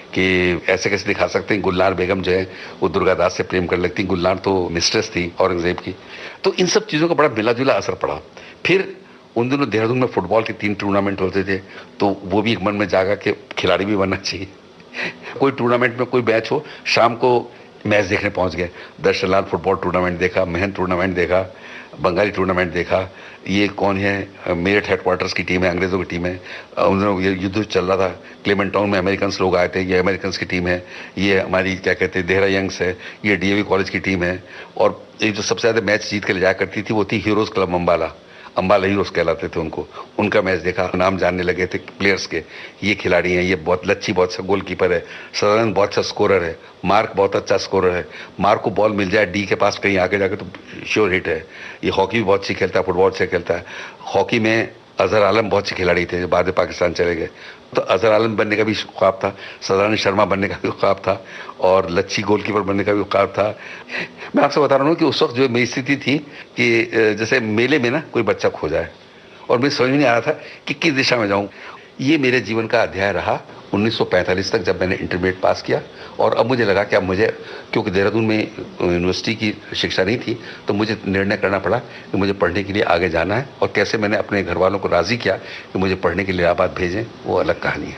कि ऐसे कैसे दिखा सकते हैं। गुलनार बेगम जो है वो दुर्गादास से प्रेम कर लगती। गुलनार तो मिस्ट्रेस थी औरंगजेब की। तो इन सब चीज़ों का बड़ा मिला जुला असर पड़ा। फिर उन दिनों देहरादून में फुटबॉल के 3 टूर्नामेंट होते थे, तो वो भी एक मन में जागा कि खिलाड़ी भी बनना चाहिए। कोई टूर्नामेंट में कोई मैच हो, शाम को मैच देखने पहुंच गए। दर्शन लाल फुटबॉल टूर्नामेंट देखा, महन टूर्नामेंट देखा, बंगाली टूर्नामेंट देखा। ये कौन है, मेरठ हेडक्वार्टर्स की टीम है, अंग्रेज़ों की टीम है। उन दिनों ये युद्ध चल रहा था, क्लेमेंट टाउन में अमेरिकन लोग आए थे, ये अमेरिकन की टीम है। ये हमारी क्या कहते हैं देहरा यंग्स है, ये डीएवी कॉलेज की टीम है। और ये जो सबसे ज़्यादा मैच जीत के ले जाया करती थी वो थी heroes club Ambala, Ambala heroes कहलाते थे उनको। उनका मैच देखा, नाम जानने लगे थे प्लेयर्स के, ये खिलाड़ी हैं, ये बहुत लच्छी, बहुत अच्छा गोलकीपर है, सदानंद बहुत अच्छा स्कोरर है, मार्क बहुत अच्छा स्कोरर है। मार्क को बॉल मिल जाए डी के पास कहीं आगे जाके तो श्योर हिट है। ये हॉकी भी बहुत अच्छी खेलता है, फुटबॉल अच्छा खेलता है। हॉकी में अजहर आलम बहुत अच्छे खिलाड़ी थे जो बाद में पाकिस्तान चले गए, तो अजहर आलम बनने का भी ख्वाब था, सदानंद शर्मा बनने का भी ख्वाब था, और लच्छी गोलकीपर बनने का भी ख्वाब था। मैं आपसे बता रहा हूँ कि उस वक्त जो मेरी स्थिति थी कि जैसे मेले में ना कोई बच्चा खो जाए, और मुझे समझ में नहीं आ रहा था कि किस दिशा में जाऊँ। ये मेरे जीवन का अध्याय रहा 1945 तक, जब मैंने इंटरमीडिएट पास किया। और अब मुझे लगा कि अब मुझे, क्योंकि देहरादून में यूनिवर्सिटी की शिक्षा नहीं थी, तो मुझे निर्णय करना पड़ा कि मुझे पढ़ने के लिए आगे जाना है। और कैसे मैंने अपने घर वालों को राज़ी किया कि मुझे पढ़ने के लिए इलाहाबाद भेजें, वो अलग कहानी है।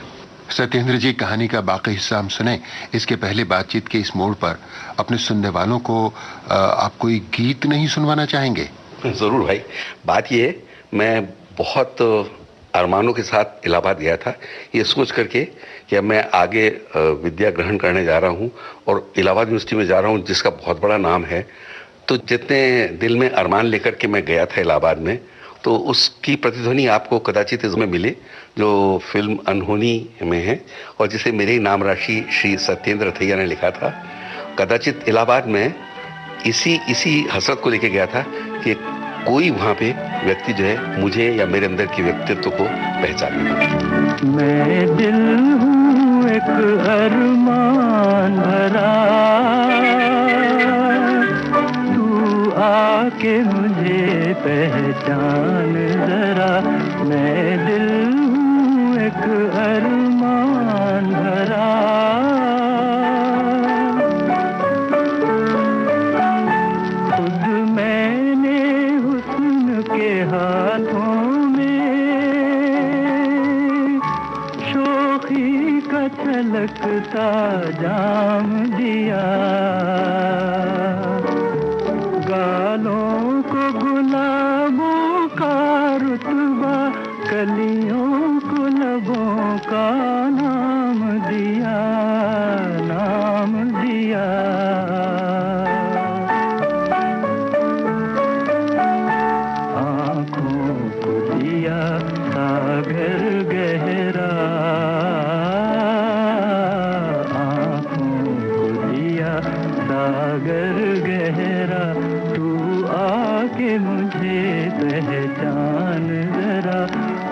सत्येंद्र जी, कहानी का बाकी हिस्सा हम सुने। इसके पहले बातचीत के इस मोड़ पर अपने सुनने वालों को आप कोई गीत नहीं सुनवाना चाहेंगे? ज़रूर भाई। बात ये, मैं बहुत अरमानों के साथ इलाहाबाद गया था, ये सोच करके कि अब मैं आगे विद्या ग्रहण करने जा रहा हूँ और इलाहाबाद यूनिवर्सिटी में जा रहा हूँ जिसका बहुत बड़ा नाम है। तो जितने दिल में अरमान लेकर के मैं गया था इलाहाबाद में, तो उसकी प्रतिध्वनि आपको कदाचित इसमें मिले जो फिल्म अनहोनी में है, और जिसे मेरे ही नाम राशि श्री सत्येंद्र रथैया ने लिखा था। कदाचित इलाहाबाद में इसी हसरत को लेके गया था कि कोई वहाँ पे व्यक्ति जो है मुझे या मेरे अंदर के व्यक्तित्व को पहचाने। मैं दिल हूँ एक अरमान भरा, तू आके मुझे पहचान जरा। मैं दिल हूँ एक अरमान भरा, हाथों में शोखी का छलकता जाम दिया, गालों को गुलाबों का रुतबा, कलियों को लबों का नाम दिया, नाम दिया। सागर गहरा, आँखों को दिया सागर गहरा, तू आके मुझे पहचान जरा।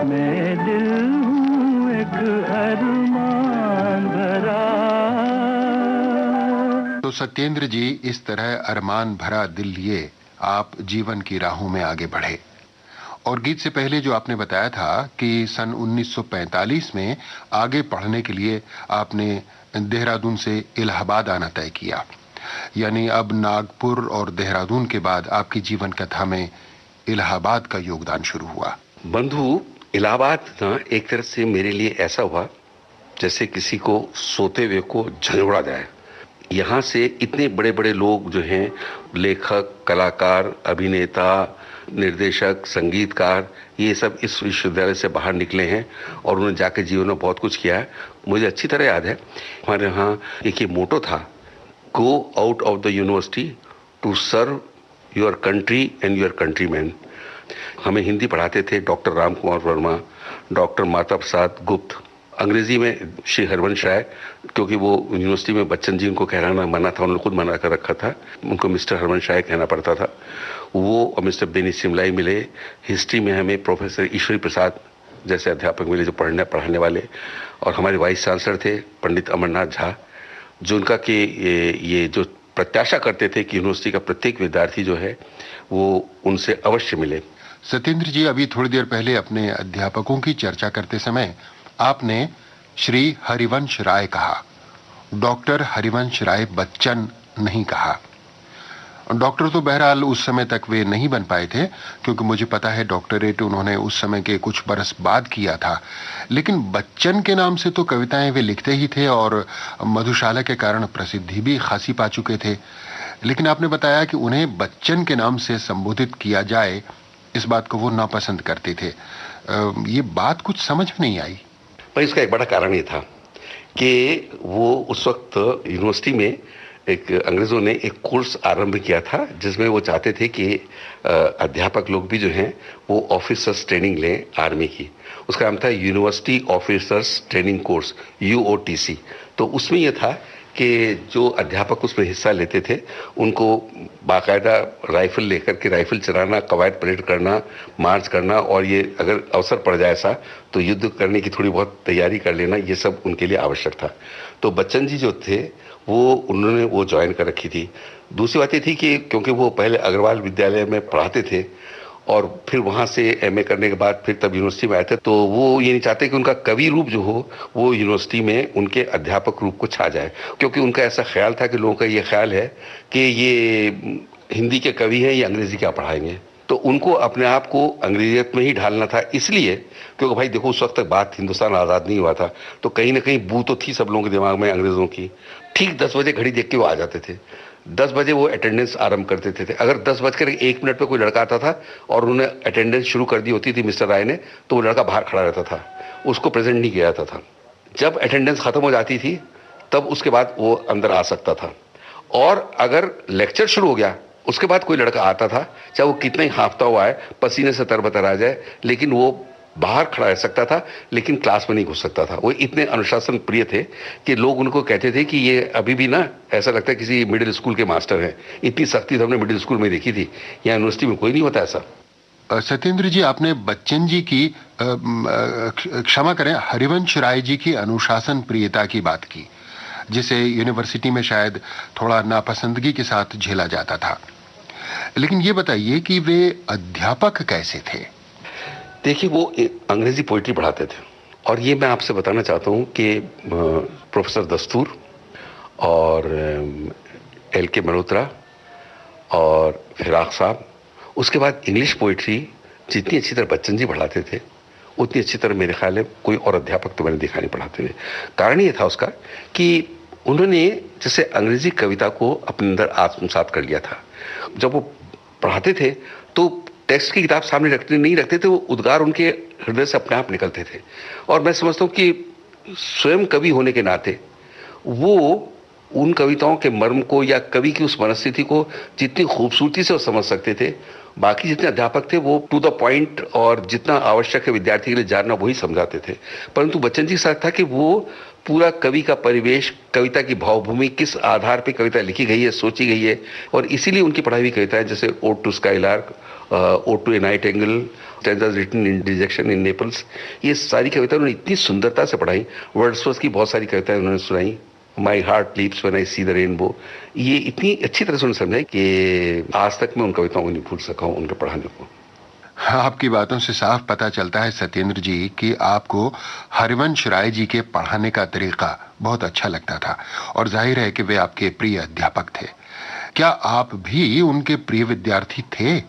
मैं दिल हूँ एक अरमान भरा। तो सत्येंद्र जी, इस तरह अरमान भरा दिल लिए आप जीवन की राहों में आगे बढ़े। और गीत से पहले जो आपने बताया था कि सन 1945 में आगे पढ़ने के लिए आपने देहरादून से इलाहाबाद आना तय किया, यानी अब नागपुर और देहरादून के बाद आपकी जीवन कथा में इलाहाबाद का योगदान शुरू हुआ? बंधु, इलाहाबाद ना एक तरह से मेरे लिए ऐसा हुआ जैसे किसी को सोते हुए को झंझोड़ा जाए। यहाँ से इतने बड़े बड़े लोग जो हैं, लेखक, कलाकार, अभिनेता, निर्देशक, संगीतकार, ये सब इस विश्वविद्यालय से बाहर निकले हैं और उन्होंने जाकर जीवन में बहुत कुछ किया है। मुझे अच्छी तरह याद है, हमारे यहाँ एक ये मोटो था, go out of the university to serve your country and your countryman. हमें हिंदी पढ़ाते थे डॉक्टर राम कुमार वर्मा, डॉक्टर माता प्रसाद गुप्त, अंग्रेजी में श्री हरिवंश राय, क्योंकि वो यूनिवर्सिटी में बच्चन जी उनको कहना मना था, उन्होंने खुद मना कर रखा था, उनको मिस्टर हरिवंश राय कहना पड़ता था। वो और मिस्टर बेनी सिमलाई मिले। हिस्ट्री में हमें प्रोफेसर ईश्वरी प्रसाद जैसे अध्यापक मिले जो पढ़ाने वाले, और हमारे वाइस चांसलर थे पंडित अमरनाथ झा, जो उनका कि ये जो प्रत्याशा करते थे कि यूनिवर्सिटी का प्रत्येक विद्यार्थी जो है वो उनसे अवश्य मिले। सत्येंद्र जी, अभी थोड़ी देर पहले अपने अध्यापकों की चर्चा करते समय आपने श्री हरिवंश राय कहा, डॉक्टर हरिवंश राय बच्चन नहीं कहा। डॉक्टर तो बहरहाल उस समय तक वे नहीं बन पाए थे, क्योंकि मुझे पता है डॉक्टरेट उन्होंने उस समय के कुछ बरस बाद किया था, लेकिन बच्चन के नाम से तो कविताएं वे लिखते ही थे और मधुशाला के कारण प्रसिद्धि भी खासी पा चुके थे। लेकिन आपने बताया कि उन्हें बच्चन के नाम से संबोधित किया जाए, इस बात को वो नापसंद करते थे। ये बात कुछ समझ में नहीं आई। पर इसका एक बड़ा कारण ये था कि वो उस वक्त यूनिवर्सिटी में एक अंग्रेजों ने एक कोर्स आरंभ किया था जिसमें वो चाहते थे कि अध्यापक लोग भी जो हैं वो ऑफिसर्स ट्रेनिंग लें आर्मी की। उसका नाम था university officers training course, UOTC। तो उसमें यह था कि जो अध्यापक उसमें हिस्सा लेते थे उनको बाकायदा राइफल लेकर के राइफल चलाना, कवायद परेड करना, मार्च करना, और ये अगर अवसर पड़ जाए ऐसा तो युद्ध करने की थोड़ी बहुत तैयारी कर लेना, ये सब उनके लिए आवश्यक था। तो बच्चन जी जो थे उन्होंने वो ज्वाइन कर रखी थी। दूसरी बात ये थी कि क्योंकि वो पहले अग्रवाल विद्यालय में पढ़ाते थे और फिर वहाँ से MA करने के बाद फिर तब यूनिवर्सिटी में आए थे, तो वो ये नहीं चाहते कि उनका कवि रूप जो हो वो यूनिवर्सिटी में उनके अध्यापक रूप को छा जाए, क्योंकि उनका ऐसा ख्याल था कि लोगों का ये ख्याल है कि ये हिंदी के कवि हैं, ये अंग्रेजी क्या पढ़ाएंगे। तो उनको अपने आप को अंग्रेजियत में ही ढालना था, इसलिए क्योंकि भाई देखो उस वक्त तक बात हिंदुस्तान आज़ाद नहीं हुआ था, तो कहीं ना कहीं बू तो थी सब लोगों के दिमाग में अंग्रेज़ों की। ठीक 10 बजे घड़ी देख के वो आ जाते थे, 10 बजे वो अटेंडेंस आरंभ करते थे। अगर 10:01 पे कोई लड़का आता था और उन्होंने अटेंडेंस शुरू कर दी होती थी मिस्टर राय ने, तो वो लड़का बाहर खड़ा रहता था, उसको प्रेजेंट नहीं किया जाता था। जब अटेंडेंस खत्म हो जाती थी तब उसके बाद वो अंदर आ सकता था, और अगर लेक्चर शुरू हो गया उसके बाद कोई लड़का आता था, चाहे वो कितना ही हांफता हुआ है, पसीने से तरबतर आ जाए, लेकिन वो बाहर खड़ा रह सकता था, लेकिन क्लास में नहीं घुस सकता था। वो इतने अनुशासन प्रिय थे कि लोग उनको कहते थे कि ये अभी भी ना ऐसा लगता है किसी मिडिल स्कूल के मास्टर हैं। इतनी सख्ती तो हमने मिडिल स्कूल में देखी थी, यहाँ यूनिवर्सिटी में कोई नहीं होता ऐसा। सत्येंद्र जी, आपने बच्चन जी की क्षमा करें, हरिवंश राय जी की अनुशासन प्रियता की बात की, जिसे यूनिवर्सिटी में शायद थोड़ा नापसंदगी के साथ झेला जाता था। लेकिन ये बताइए कि वे अध्यापक कैसे थे? देखिए, वो अंग्रेजी पोइट्री पढ़ाते थे, और ये मैं आपसे बताना चाहता हूँ कि प्रोफेसर दस्तूर और LK मल्होत्रा और फिराक साहब, उसके बाद इंग्लिश पोइट्री जितनी अच्छी तरह बच्चन जी पढ़ाते थे उतनी अच्छी तरह मेरे ख्याल है कोई और अध्यापक तो मैंने देखा नहीं पढ़ाते थे। कारण ये था उसका कि उन्होंने जैसे अंग्रेजी कविता को अपने अंदर आत्मसात कर लिया था। जब वो पढ़ाते थे तो टेक्स्ट की किताब सामने नहीं रखते थे, वो उद्गार उनके हृदय से अपने आप निकलते थे। और मैं समझता हूँ कि स्वयं कवि होने के नाते वो उन कविताओं के मर्म को या कवि की उस मनस्थिति को जितनी खूबसूरती से वो समझ सकते थे, बाकी जितने अध्यापक थे वो टू द पॉइंट और जितना आवश्यक है विद्यार्थी के लिए जानना वही समझाते थे। परंतु बच्चन जी के साथ था कि वो पूरा कवि का परिवेश, कविता की भावभूमि, किस आधार पे कविता लिखी गई है, सोची गई है, और इसीलिए उनकी पढ़ाई हुई कविताएं जैसे ode to skylark, ode to a nightingale, stanzas written in dejection in Naples, ये सारी कविताएं उन्होंने इतनी सुंदरता से पढ़ाई। वर्ड्सवर्थ की बहुत सारी कविताएं उन्होंने सुनाई, my heart leaps when I see the rainbow, ये इतनी अच्छी तरह से उन्होंने समझाई कि आज तक मैं उन कविताओं को नहीं भूल सका हूँ, उनके पढ़ाने को। आपकी बातों से साफ पता चलता है सत्येंद्र जी कि आपको हरिवंश राय जी के पढ़ाने का तरीका बहुत अच्छा लगता था, और जाहिर है कि वे आपके प्रिय अध्यापक थे। क्या आप भी उनके प्रिय विद्यार्थी थे?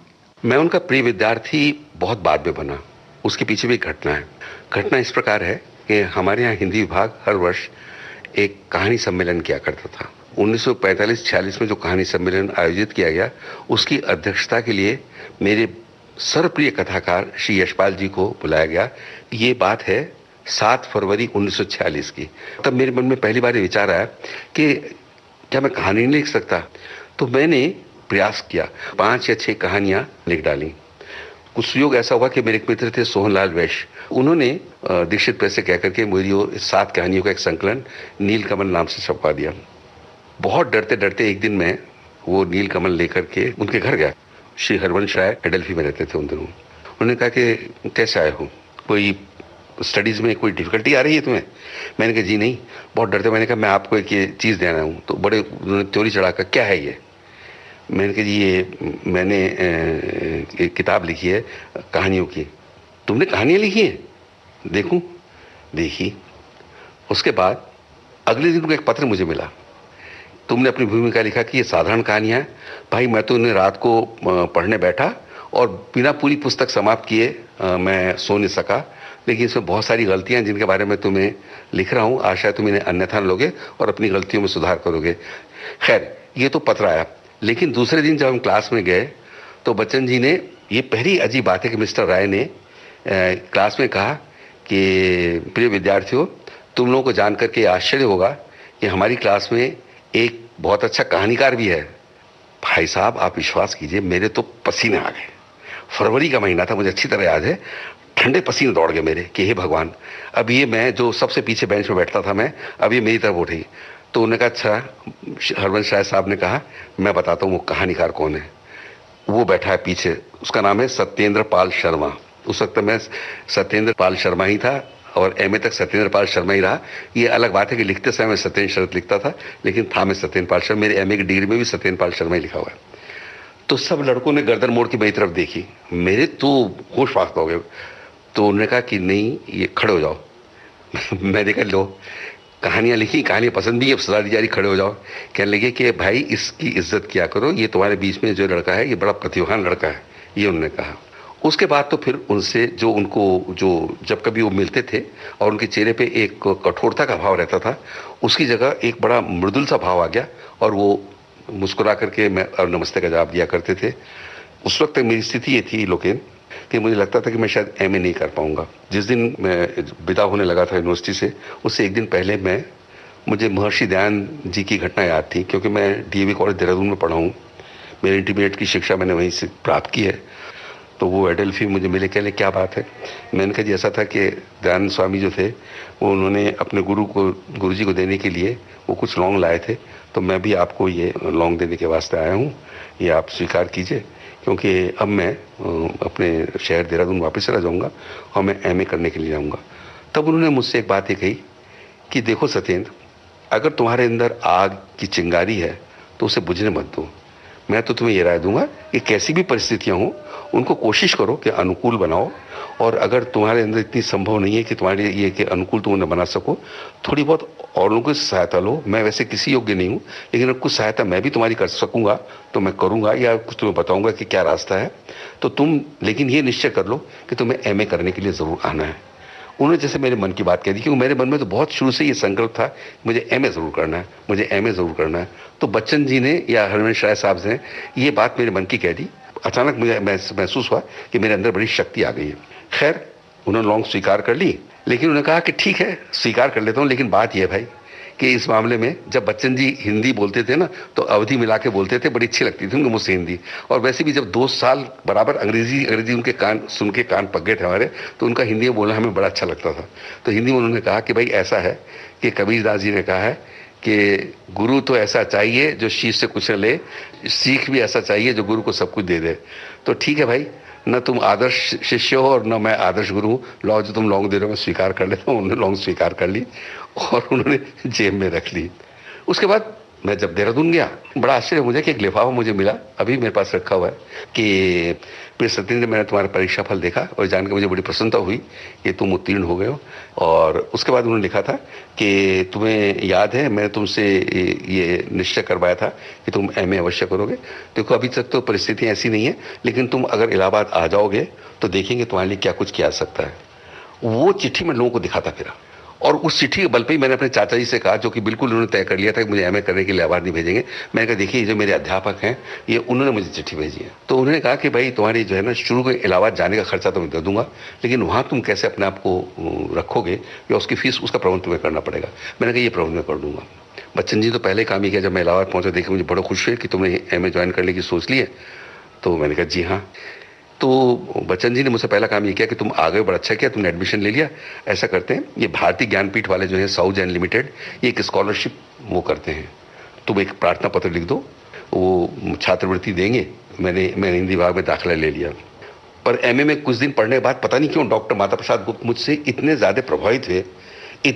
मैं उनका प्रिय विद्यार्थी बहुत बाद में बना। उसके पीछे भी एक घटना है। घटना इस प्रकार है कि हमारे यहाँ हिंदी विभाग हर वर्ष एक कहानी सम्मेलन किया करता था। 1945-46 में जो कहानी सम्मेलन आयोजित किया गया, उसकी अध्यक्षता के लिए मेरे सर्वप्रिय कथाकार श्री यशपाल जी को बुलाया गया। ये बात है 7 फरवरी 1946 की। तब मेरे मन में पहली बार ये विचार आया कि क्या मैं कहानी नहीं लिख सकता। तो मैंने प्रयास किया, 5 या 6 कहानियां लिख डाली। कुछ सुयोग ऐसा हुआ कि मेरे एक मित्र थे सोहनलाल वैश्य, उन्होंने दीक्षित प्रेस से कहकर के मेरी 7 कहानियों का एक संकलन नीलकमल नाम से छपवा दिया। बहुत डरते डरते एक दिन मैं वो नीलकमल लेकर के उनके घर गया। श्री हरवंश राय एडेल्फी में रहते थे उन दिनों। उन्होंने कहा कि कैसे आए हो, कोई स्टडीज में कोई डिफिकल्टी आ रही है तुम्हें? मैंने कहा जी नहीं, बहुत डरते। मैंने कहा मैं आपको एक ये चीज़ देना हूँ। तो बड़े उन्होंने त्योरी चढ़ाकर, क्या है ये? मैंने कहा जी ये मैंने एक किताब लिखी है कहानियों की। तुमने कहानियाँ लिखी हैं? देखूं। देखी। उसके बाद अगले दिन को एक पत्र मुझे मिला। तुमने अपनी भूमिका लिखा कि ये साधारण कहानियाँ हैं। भाई मैं तो उन्हें रात को पढ़ने बैठा और बिना पूरी पुस्तक समाप्त किए मैं सो नहीं सका, लेकिन इसमें बहुत सारी गलतियां जिनके बारे में तुम्हें लिख रहा हूँ। आशा है तुम इन्हें अन्यथा न लोगे और अपनी गलतियों में सुधार करोगे। खैर, ये तो पत्र आया। लेकिन दूसरे दिन जब हम क्लास में गए तो बच्चन जी ने, ये पहली अजीब बात है कि मिस्टर राय ने क्लास में कहा कि प्रिय विद्यार्थियों, तुम लोगों को जानकर के आश्चर्य होगा कि हमारी क्लास में एक बहुत अच्छा कहानीकार भी है। भाई साहब, आप विश्वास कीजिए, मेरे तो पसीने आ गए। फरवरी का महीना था, मुझे अच्छी तरह याद है। ठंडे पसीने दौड़ गए मेरे कि हे भगवान, अब ये मैं जो सबसे पीछे बेंच में बैठता था मैं, अब ये मेरी तरफ उठी। तो उन्होंने कहा अच्छा, हरवंश राय साहब ने कहा मैं बताता हूँ वो कहानीकार कौन है। वो बैठा है पीछे, उसका नाम है सत्येंद्र पाल शर्मा। उस वक्त मैं सत्येंद्र पाल शर्मा ही था और एमए तक सत्येंद्र पाल शर्मा ही रहा। ये अलग बात है कि लिखते समय मैं सत्येंद्र शरत लिखता था, लेकिन था मैं सत्येंद्र पाल शर्मा। मेरे एमए की डिग्री में भी सत्येंद्र पाल शर्मा ही लिखा हुआ है। तो सब लड़कों ने गर्दन मोड़ के मेरी तरफ देखी। मेरे तो होश फाख्त हो गए। तो उन्होंने कहा कि नहीं, ये खड़े हो जाओ। मैंने कहा लो, कहानियाँ लिखी, कहानियाँ पसंद भी, अब सजा दी जा रही, खड़े हो जाओ। कहने लगे कि भाई इसकी इज्जत किया करो, ये तुम्हारे बीच में जो लड़का है ये बड़ा प्रतिभावान लड़का है, ये उन्होंने कहा। उसके बाद तो फिर उनसे जो जब कभी वो मिलते थे और उनके चेहरे पे एक कठोरता का भाव रहता था, उसकी जगह एक बड़ा मृदुल सा भाव आ गया और वो मुस्कुरा करके मैं और नमस्ते का जवाब दिया करते थे। उस वक्त मेरी स्थिति ये थी लोकेन कि मुझे लगता था कि मैं शायद एमए नहीं कर पाऊंगा। जिस दिन मैं विदा होने लगा था यूनिवर्सिटी से, उससे एक दिन पहले मुझे महर्षि दयानंद जी की घटना याद थी, क्योंकि मैं डीएवी कॉलेज देहरादून में पढ़ा हूँ। मेरी इंटरमीडिएट की शिक्षा मैंने वहीं से प्राप्त की है। तो वो एडेल्फी मुझे मिले, कहले क्या बात है। मैंने कहा जी ऐसा था कि दयानंद स्वामी जो थे वो उन्होंने अपने गुरु जी को देने के लिए वो कुछ लौंग लाए थे, तो मैं भी आपको ये लौंग देने के वास्ते आया हूँ, ये आप स्वीकार कीजिए, क्योंकि अब मैं अपने शहर देहरादून वापस चला जाऊँगा और मैं एमए करने के लिए जाऊँगा। तब उन्होंने मुझसे एक बात ये कही कि देखो सत्येंद्र, अगर तुम्हारे अंदर आग की चिंगारी है तो उसे बुझने मत दो। मैं तो तुम्हें ये राय दूंगा कि कैसी भी परिस्थितियां हों उनको कोशिश करो कि अनुकूल बनाओ, और अगर तुम्हारे अंदर इतनी संभव नहीं है कि तुम्हारे ये कि अनुकूल तुम उन्हें बना सको, थोड़ी बहुत और लोगों की सहायता लो। मैं वैसे किसी योग्य नहीं हूँ, लेकिन अगर कुछ सहायता मैं भी तुम्हारी कर सकूंगा तो मैं करूंगा, या कुछ तुम्हें बताऊंगा कि क्या रास्ता है। तो तुम लेकिन ये निश्चय कर लो कि तुम्हें एमए करने के लिए जरूर आना है। उन्होंने जैसे मेरे मन की बात कह दी, क्योंकि मेरे मन में तो बहुत शुरू से ये संकल्प था मुझे एमए जरूर करना है, मुझे एमए जरूर करना है। तो बच्चन जी ने या हरवंश राय साहब ने ये बात मेरे मन की कह दी। अचानक मुझे महसूस हुआ कि मेरे अंदर बड़ी शक्ति आ गई है। खैर, उन्होंने लौंग स्वीकार कर ली, लेकिन उन्होंने कहा कि ठीक है स्वीकार कर लेता हूँ, लेकिन बात यह है भाई कि इस मामले में जब बच्चन जी हिंदी बोलते थे ना तो अवधि मिला के बोलते थे, बड़ी अच्छी लगती थी उनको मुझसे हिंदी। और वैसे भी जब 2 साल बराबर अंग्रेजी उनके कान सुन के कान पक गए थे हमारे, तो उनका हिंदी में बोलना हमें बड़ा अच्छा लगता था। तो हिंदी में उन्होंने कहा कि भाई ऐसा है कि कबीरदास जी ने कहा है कि गुरु तो ऐसा चाहिए जो शीश से कुछ न ले, सीख भी ऐसा चाहिए जो गुरु को सब कुछ दे दे। तो ठीक है भाई, न तुम आदर्श शिष्य हो और न मैं आदर्श गुरु हूँ, लो जो तुम लौंग दे रहे हो मैं स्वीकार कर लेता हूँ। उन्होंने लौंग स्वीकार कर ली और उन्होंने जेब में रख ली। उसके बाद मैं जब देहरादून गया, बड़ा आश्चर्य मुझे कि एक लिफाफा मुझे मिला, अभी मेरे पास रखा हुआ है, कि फिर सत्येंद्र, मैंने तुम्हारा परीक्षा फल देखा और जानकर मुझे बड़ी प्रसन्नता हुई कि तुम उत्तीर्ण हो गए हो। और उसके बाद उन्होंने लिखा था कि तुम्हें याद है मैंने तुमसे ये निश्चय करवाया था कि तुम एमए अवश्य करोगे। देखो अभी तक तो परिस्थितियाँ ऐसी नहीं है, लेकिन तुम अगर इलाहाबाद आ जाओगे तो देखेंगे तुम्हारे लिए क्या कुछ किया जा सकता है। वो चिट्ठी मैं लोगों को दिखाता फिरा, और उस चिट्ठी के बल पे ही मैंने अपने चाचा जी से कहा, जो कि बिल्कुल उन्होंने तय कर लिया था कि मुझे एमए करने के लिए इलाहाबाद नहीं भेजेंगे। मैंने कहा देखिए, जो मेरे अध्यापक हैं ये उन्होंने मुझे चिट्ठी भेजी है, तो उन्होंने कहा कि भाई तुम्हारी जो है ना शुरू में इलाहाबाद जाने का खर्चा तो मैं दे दूंगा, लेकिन वहाँ तुम कैसे अपने आप को रखोगे या उसकी फीस, उसका प्रबंध तुम्हें करना पड़ेगा। मैंने कहा ये प्रबंध मैं कर दूंगा। बच्चन जी तो पहले काम ही किया, जब मैं इलाहाबाद पहुंचा देखे मुझे बड़ा खुश हुए कि तुमने एमए ज्वाइन करने की सोच ली है। तो मैंने कहा जी हाँ। तो बच्चन जी ने मुझसे पहला काम ये किया कि तुम आ गए, बड़ा अच्छा किया, तुमने एडमिशन ले लिया। ऐसा करते हैं, ये भारतीय ज्ञानपीठ वाले जो है साउथ जैन लिमिटेड, ये एक स्कॉलरशिप वो करते हैं, तुम एक प्रार्थना पत्र लिख दो, वो छात्रवृत्ति देंगे। मैंने हिंदी विभाग में दाखिला ले लिया। पर एमए में कुछ दिन पढ़ने के बाद पता नहीं क्यों डॉक्टर माता प्रसाद गुप्त मुझसे इतने ज़्यादा प्रभावित हुए कि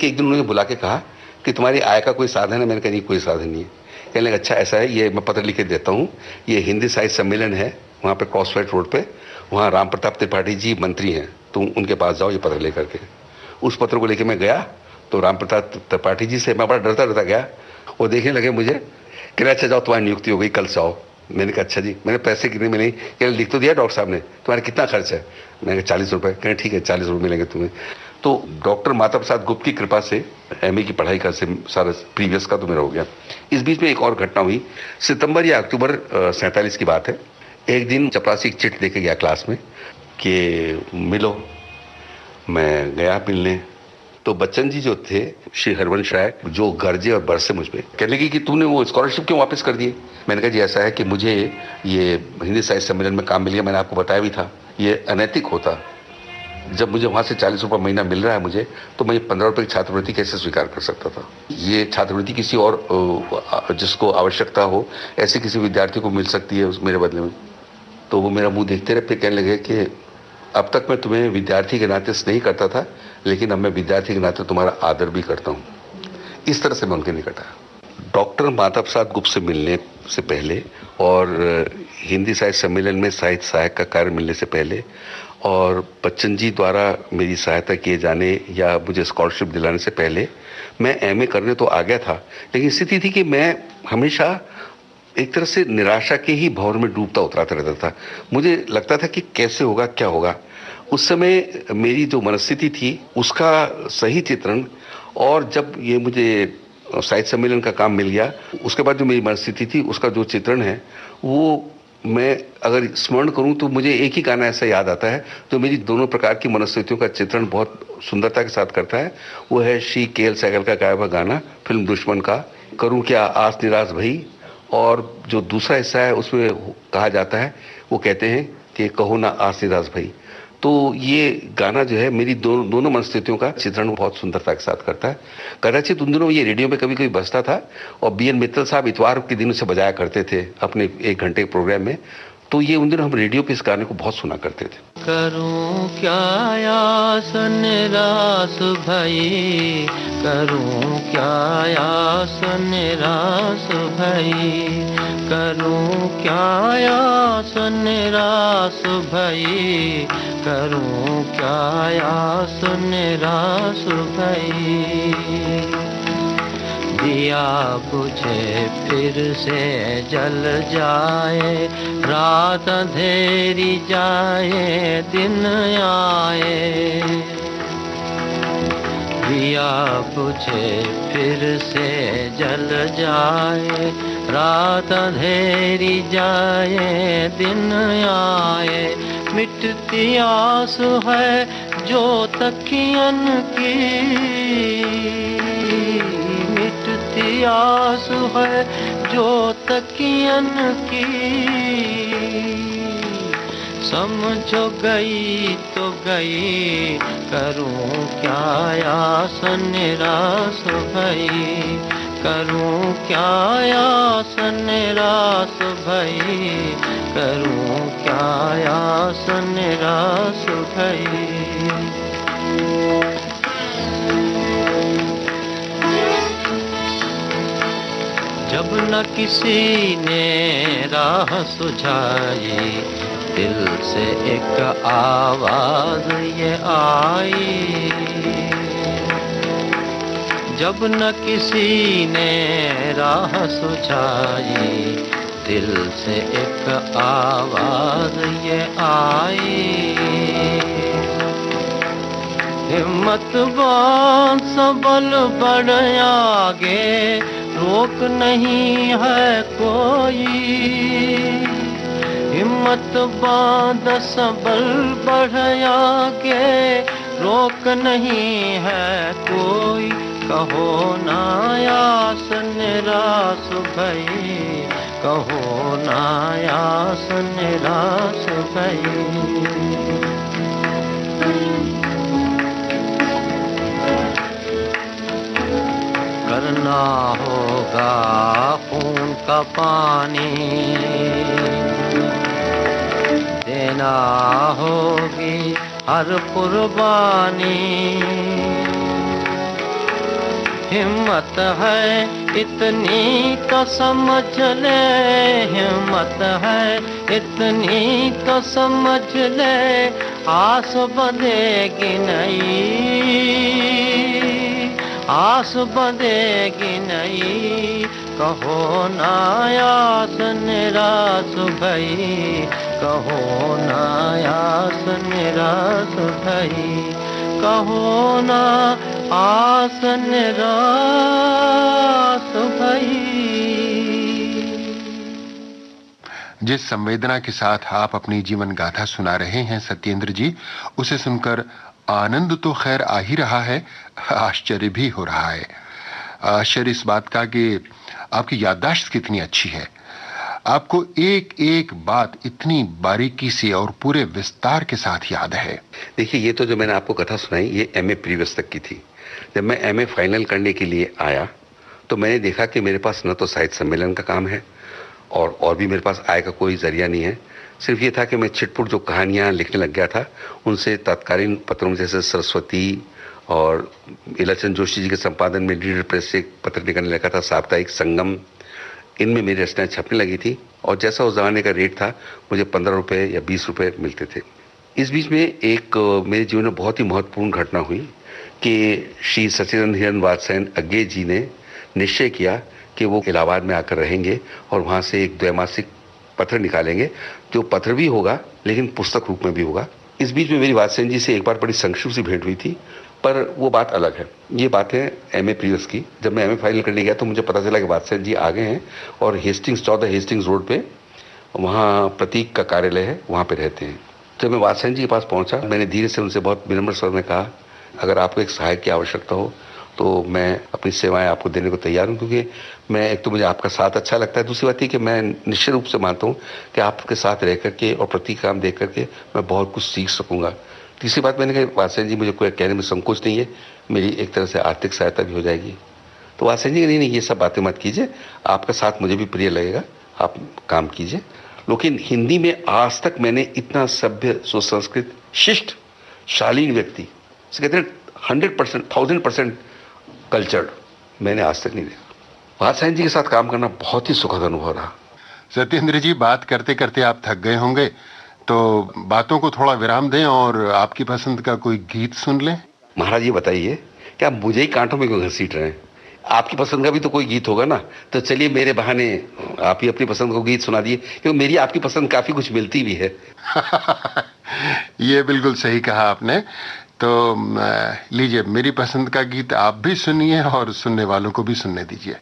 एक दिन उन्होंने बुला के कहा कि तुम्हारी आय का कोई साधन है? मैंने कहा नहीं, कोई साधन नहीं है। कहने लगा अच्छा ऐसा है, ये मैं पत्र लिख के देता हूँ, ये हिंदी साहित्य सम्मेलन है वहाँ पे क्रॉसफेट रोड पे, वहाँ राम प्रताप त्रिपाठी जी मंत्री हैं, तुम उनके पास जाओ ये पत्र लेकर के। उस पत्र को लेके मैं गया तो राम प्रताप त्रिपाठी जी से मैं बड़ा डरता गया। वो देखने लगे मुझे, कह रहे अच्छा जाओ तुम्हारी नियुक्ति हो गई, कल से आओ। मैंने कहा अच्छा जी। मैंने पैसे कितने मिले? कह रहे लिख तो दिया डॉक्टर साहब ने, तुम्हारा कितना खर्च है? मैंने कहा 40 रुपये। कह रहे ठीक है 40 रुपये मिलेंगे तुम्हें। तो डॉक्टर माता प्रसाद गुप्त की कृपा से एमए की पढ़ाई का सारा प्रीवियस का तो मेरा हो गया। इस बीच में एक और घटना हुई, सितंबर या अक्टूबर 47 की बात है। एक दिन चपरासी एक चिट्ठी देके गया क्लास में कि मिलो। मैं गया मिलने, तो बच्चन जी जो थे, श्री हरवंश राय, जो गरजे और बरसे मुझ पे, कहने लगी कि तूने वो स्कॉलरशिप क्यों वापस कर दिए? मैंने कहा जी ऐसा है कि मुझे ये हिंदी साहित्य सम्मेलन में काम मिल गया, मैंने आपको बताया भी था। ये अनैतिक होता, जब मुझे वहाँ से 40 रुपये महीना मिल रहा है मुझे, तो मैं 15 रुपये की छात्रवृत्ति कैसे स्वीकार कर सकता था? ये छात्रवृत्ति किसी और जिसको आवश्यकता हो ऐसे किसी विद्यार्थी को मिल सकती है मेरे बदले में। तो वो मेरा मुंह देखते रहे, फिर कहने लगे कि अब तक मैं तुम्हें विद्यार्थी के नाते स्नेह करता था, लेकिन अब मैं विद्यार्थी के नाते तुम्हारा आदर भी करता हूँ। इस तरह से मैं उनके निकट आया। डॉक्टर माता प्रसाद गुप्त से मिलने से पहले और हिंदी साहित्य सम्मेलन में साहित्य सहायक का कार्य मिलने से पहले और बच्चन जी द्वारा मेरी सहायता किए जाने या मुझे स्कॉलरशिप दिलाने से पहले मैं एमए करने तो आ गया था, लेकिन स्थिति थी कि मैं हमेशा एक तरह से निराशा के ही भंवर में डूबता उतराता रहता था। मुझे लगता था कि कैसे होगा, क्या होगा। उस समय मेरी जो मनस्थिति थी उसका सही चित्रण, और जब ये मुझे साहित्य सम्मेलन का काम मिल गया उसके बाद जो मेरी मनस्थिति थी उसका जो चित्रण है, वो मैं अगर स्मरण करूं तो मुझे एक ही गाना ऐसा याद आता है जो मेरी दोनों प्रकार की मनस्थितियों का चित्रण बहुत सुंदरता के साथ करता है। वो है श्री के.एल. सहगल का गाया हुआ गाना फिल्म दुश्मन का, करूं क्या आस निराश भई। और जो दूसरा हिस्सा है उसमें कहा जाता है, वो कहते हैं कि कहो ना आस निराश भई। तो ये गाना जो है मेरी दोनों मनस्थितियों का चित्रण बहुत सुंदरता के साथ करता है। कदाचित उन दिनों ये रेडियो में कभी कभी बजता था और बी.एन. मित्तल साहब इतवार के दिन उसे बजाया करते थे अपने 1 घंटे के प्रोग्राम में। तो ये उन दिनों हम रेडियो पे इस गाने को बहुत सुना करते थे। करूं क्या आस निराश भई, करूं क्या आस निराश भई, करूं क्या आस निराश भई, करूं क्या आस निराश भई। दिया बुझे फिर से जल जाए, रात अंधेरी जाए दिन आए। दिया बुझे फिर से जल जाए, रात अंधेरी जाए दिन आए। मिटती आस है जो तकियन की, मिटती आस है जो तकियन की। समझो गई तो गई, करूं क्या आस निराश भई, करूं क्या आस निराश भई, करूं क्या आस निराश भई। जब न किसी ने राह सुझाई, दिल से एक आवाज ये आई, जब न किसी ने राह सुझाई, दिल से एक आवाज ये आई। हिम्मत बांध सबल बढ़ आगे, रोक नहीं है कोई। हिम्मत बांध सबल बढ़ आगे, रोक नहीं है कोई। कहो ना आस निराश भई, कहो ना आस निराश भई। करना होगा खून का पानी, देना होगी हर कुर्बानी। हिम्मत है इतनी तो समझ ले, हिम्मत है इतनी तो समझ ले, आस बंधेगी नहीं, आस बंधेगी नहीं। कहो ना आस निराश भई, कहो ना आस निराश भई, कहो ना आस निराश भई। जिस संवेदना के साथ आप अपनी जीवन गाथा सुना रहे हैं सत्येंद्र जी, उसे सुनकर आनंद तो खैर आ ही रहा है, आश्चर्य भी हो रहा है। आश्चर्य इस बात का कि आपकी याददाश्त कितनी अच्छी है, आपको एक एक बात इतनी बारीकी से और पूरे विस्तार के साथ याद है। देखिए, ये तो जो मैंने आपको कथा सुनाई, ये एमए प्रीवियस तक की थी। जब मैं एमए फाइनल करने के लिए आया तो मैंने देखा कि मेरे पास न तो साहित्य सम्मेलन का काम है और भी मेरे पास आय का कोई जरिया नहीं है। सिर्फ ये था कि मैं छिटपुट जो कहानियाँ लिखने लग गया था, उनसे तत्कालीन पत्रों जैसे सरस्वती और इलाचंद जोशी जी के संपादन में लीडर प्रेस से एक पत्र निकलने लगा था, साप्ताहिक संगम, इनमें मेरी रचनाएं छपने लगी थी। और जैसा उस जमाने का रेट था, मुझे 15 रुपये या 20 रुपये मिलते थे। इस बीच में एक मेरे जीवन में बहुत ही महत्वपूर्ण घटना हुई कि श्री सचिदानंद हिरन वात्स्यायन अज्ञे जी ने निश्चय किया कि वो इलाहाबाद में आकर रहेंगे और वहाँ से एक द्वैमासिक पत्र निकालेंगे, जो पत्र भी होगा लेकिन पुस्तक रूप में भी होगा। इस बीच में मेरी वात्स्यायन जी से एक बार बड़ी संक्षिप्त सी भेंट हुई थी, पर वो बात अलग है। ये बात है एमए प्रीवियस की। जब मैं एमए फाइनल करने गया तो मुझे पता चला कि वात्स्यायन जी आ गए हैं और हेस्टिंग्स 14 हेस्टिंग्स रोड पे, वहाँ प्रतीक का कार्यालय है, वहाँ पे रहते हैं। जब मैं वात्स्यायन जी के पास पहुँचा, मैंने धीरे से उनसे बहुत विनम्र स्वर में कहा, अगर आपको एक सहायक की आवश्यकता हो तो मैं अपनी सेवाएं आपको देने को तैयार हूं, क्योंकि मैं, एक तो मुझे आपका साथ अच्छा लगता है, दूसरी बात ये कि मैं निश्चित रूप से मानता हूं कि आपके साथ रह करके और प्रतीक काम देख करके मैं बहुत कुछ सीख सकूंगा। तीसरी बात मैंने कहा, वात्स्यायन जी मुझे कोई कहने में संकोच नहीं है, मेरी एक तरह से आर्थिक सहायता भी हो जाएगी। तो वात्स्यायन जी नहीं, ये सब बातें मत कीजिए, आपका साथ मुझे भी प्रिय लगेगा, आप काम कीजिए। लेकिन हिंदी में आज तक मैंने इतना सभ्य, सुसंस्कृत, शिष्ट, शालीन व्यक्ति, कहते हैं 100%, 1000% कल्चर्ड, मैंने आज तक नहीं देखा। वात्स्यायन जी के साथ काम करना बहुत ही सुखद अनुभव रहा। सत्येंद्र जी, बात करते करते आप थक गए होंगे, तो बातों को थोड़ा विराम दें और आपकी पसंद का कोई गीत सुन लें। महाराज ये बताइए, क्या मुझे ही कांटों में क्यों घसीट रहे हैं? आपकी पसंद का भी तो कोई गीत होगा ना, तो चलिए मेरे बहाने आप ही अपनी पसंद को गीत सुना दिए, क्योंकि मेरी आपकी पसंद काफी कुछ मिलती भी है। ये बिल्कुल सही कहा आपने। तो लीजिए, मेरी पसंद का गीत आप भी सुनिए और सुनने वालों को भी सुनने दीजिए।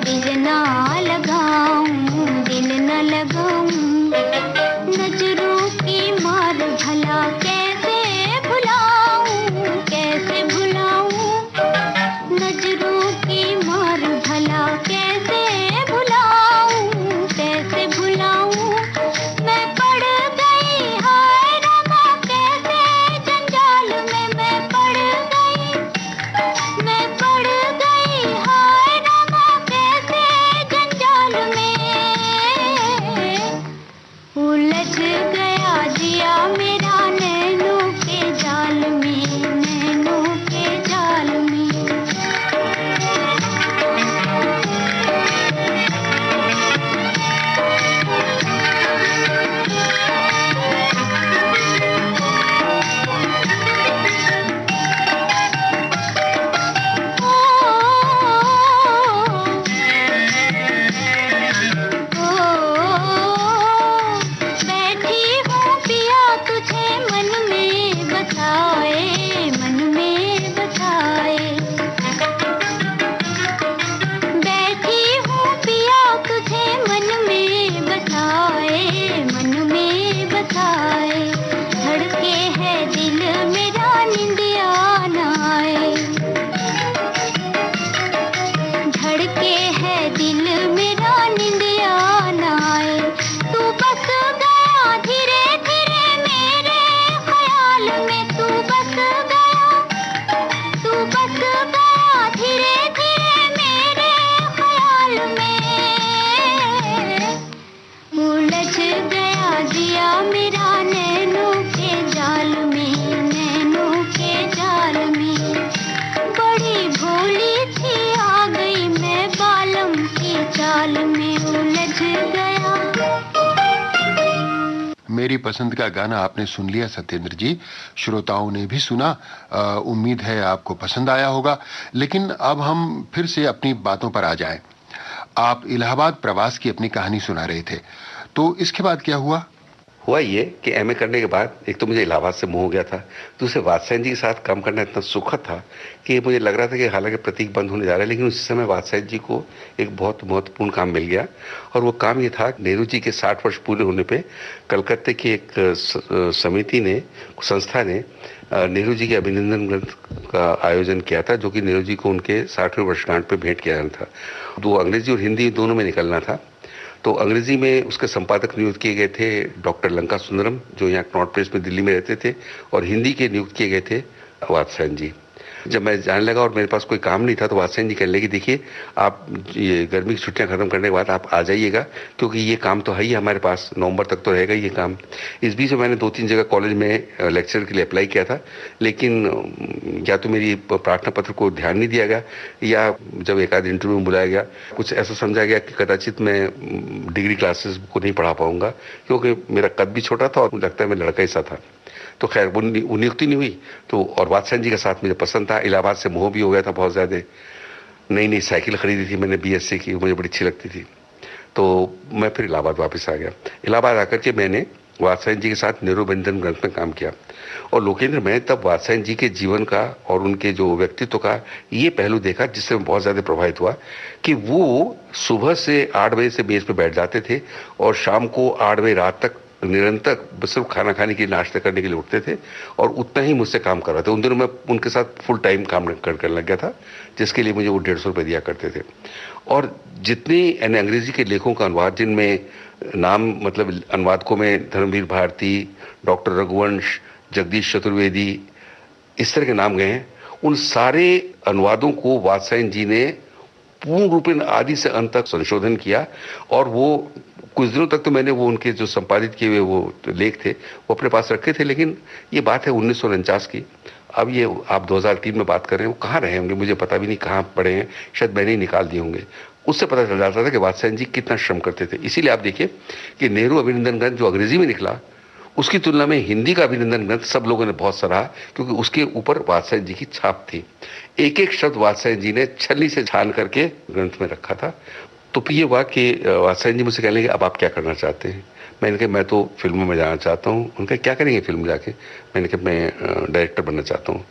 दिल ना लगाऊं, दिल ना लगाऊं। नजरों की मार भला कैसे भुलाऊं, कैसे भुलाऊं। नजरों की मार भला कैसे भुलाऊं, कैसे भुलाऊं। मैं पड़ गई हाय रमा कैसे जंजाल में, मैं पड़ गई हाय रमा कैसे जंजाल में। उलझ गया जिया मेरा नैनों के जाल में, नैनों के जाल में। बैठी हूँ पिया तुझे मन में बसाए, मन में बसाए। बैठी हूँ पिया तुझे मन में बसाए, मन में बसाए। धड़के है दिल मेरा निंदिया न आए, धड़के है दिल मेरा निंदिया न आए। तू बस गया धीरे धीरे मेरे ख्याल में, तू बस गया धीरे धीरे मेरे ख्याल में। उलझ गया जिया मेरा नैनों के जाल में, नैनों के जाल में। बड़ी भोली थी आ गई मैं बालम की चाल में, उलझ गया। मेरी पसंद का गाना आपने सुन लिया सत्येंद्र जी, श्रोताओं ने भी सुना। उम्मीद है आपको पसंद आया होगा। लेकिन अब हम फिर से अपनी बातों पर आ जाएं। आप इलाहाबाद प्रवास की अपनी कहानी सुना रहे थे, तो इसके बाद क्या हुआ? हुआ ये कि एमए करने के बाद एक तो मुझे इलाहाबाद से मोह हो गया था, दूसरे वात्स्यायन जी के साथ काम करना इतना सुखद था कि मुझे लग रहा था कि हालांकि प्रतीक बंद होने जा रहा है, लेकिन उसी समय वात्स्यायन जी को एक बहुत महत्वपूर्ण काम मिल गया। और वो काम ये था, नेहरू जी के 60 वर्ष पूरे होने पे कलकत्ते की एक समिति ने, संस्था ने नेहरू जी के अभिनंदन ग्रंथ का आयोजन किया था, जो कि नेहरू जी को उनके 60वें वर्षगांठ पे भेंट किया जाना था। दो अंग्रेजी और हिंदी दोनों में निकलना था। तो अंग्रेजी में उसके संपादक नियुक्त किए गए थे डॉक्टर लंका सुंदरम, जो यहाँ नॉर्थ प्रेस में दिल्ली में रहते थे, और हिंदी के नियुक्त किए गए थे वात्स्यायन जी। जब मैं जाने लगा और मेरे पास कोई काम नहीं था, तो वात्स्यायन जी कहने लगे, देखिए आप ये गर्मी की छुट्टियां खत्म करने के बाद आप आ जाइएगा, क्योंकि ये काम तो है ही हमारे पास, नवंबर तक तो रहेगा ये काम। इस बीच मैंने 2-3 जगह कॉलेज में लेक्चर के लिए अप्लाई किया था, लेकिन या तो मेरी प्रार्थना पत्र को ध्यान नहीं दिया गया, या जब एक आध इंटरव्यू में बुलाया गया कुछ ऐसा समझा गया कि कदाचित मैं डिग्री क्लासेस को नहीं पढ़ा पाऊंगा, क्योंकि मेरा कद भी छोटा था और मुझे लगता है मैं लड़का ही सा था। तो खैर वो नियुक्ति नहीं हुई। तो और वात्स्यायन जी का साथ मुझे पसंद था, इलाहाबाद से मोह भी हो गया था बहुत ज़्यादा। नई नई साइकिल खरीदी थी मैंने बीएससी की, मुझे बड़ी अच्छी लगती थी। तो मैं फिर इलाहाबाद वापस आ गया। इलाहाबाद आकर के मैंने वात्स्यायन जी के साथ नेहरू अभिनंदन ग्रंथ में काम किया। और लोकेंद्र, मैं तब वात्स्यायन जी के जीवन का और उनके जो व्यक्तित्व का ये पहलू देखा जिससे मैं बहुत ज़्यादा प्रभावित हुआ, कि वो सुबह से 8 बजे से मेज़ पे बैठ जाते थे और शाम को 8 बजे रात तक निरंतर सिर्फ खाना खाने के लिए, नाश्ते करने के लिए उठते थे, और उतना ही मुझसे काम कर रहे थे। उन दिनों मैं उनके साथ फुल टाइम काम करने लग गया था, जिसके लिए मुझे वो 150 रुपये दिया करते थे। और जितने अंग्रेजी के लेखों का अनुवाद, जिनमें नाम मतलब अनुवादकों में धर्मवीर भारती, डॉक्टर रघुवंश, जगदीश चतुर्वेदी, इस तरह के नाम गए हैं, उन सारे अनुवादों को वात्स्यायन जी ने पूर्ण रूपेण आदि से अंत तक संशोधन किया। और वो कुछ दिनों तक तो मैंने वो उनके जो संपादित किए हुए वो लेख थे वो अपने पास रखे थे, लेकिन ये बात है 1949 की। अब ये आप 2003 में बात कर रहे हैं, वो कहाँ रहे होंगे मुझे पता भी नहीं, कहाँ पड़े हैं, शायद मैंने ही निकाल दिए होंगे। उससे पता चल जाता था कि वात्स्यायन जी कितना श्रम करते थे। इसीलिए आप देखिए कि नेहरू अभिनंदन ग्रंथ जो अंग्रेजी में निकला, उसकी तुलना में हिंदी का अभिनंदन ग्रंथ सब लोगों ने बहुत सराहा, क्योंकि उसके ऊपर वात्स्यायन जी की छाप थी। एक एक शब्द वात्स्यायन जी ने छलनी से छान करके ग्रंथ में रखा था। तो फिर ये हुआ कि वात्स्यायन जी मुझसे कहने लगे, अब आप क्या करना चाहते हैं? मैंने कहा मैं तो फिल्मों में जाना चाहता हूँ। उनका क्या करेंगे फिल्म में जाके? मैंने कहा मैं डायरेक्टर बनना चाहता हूँ।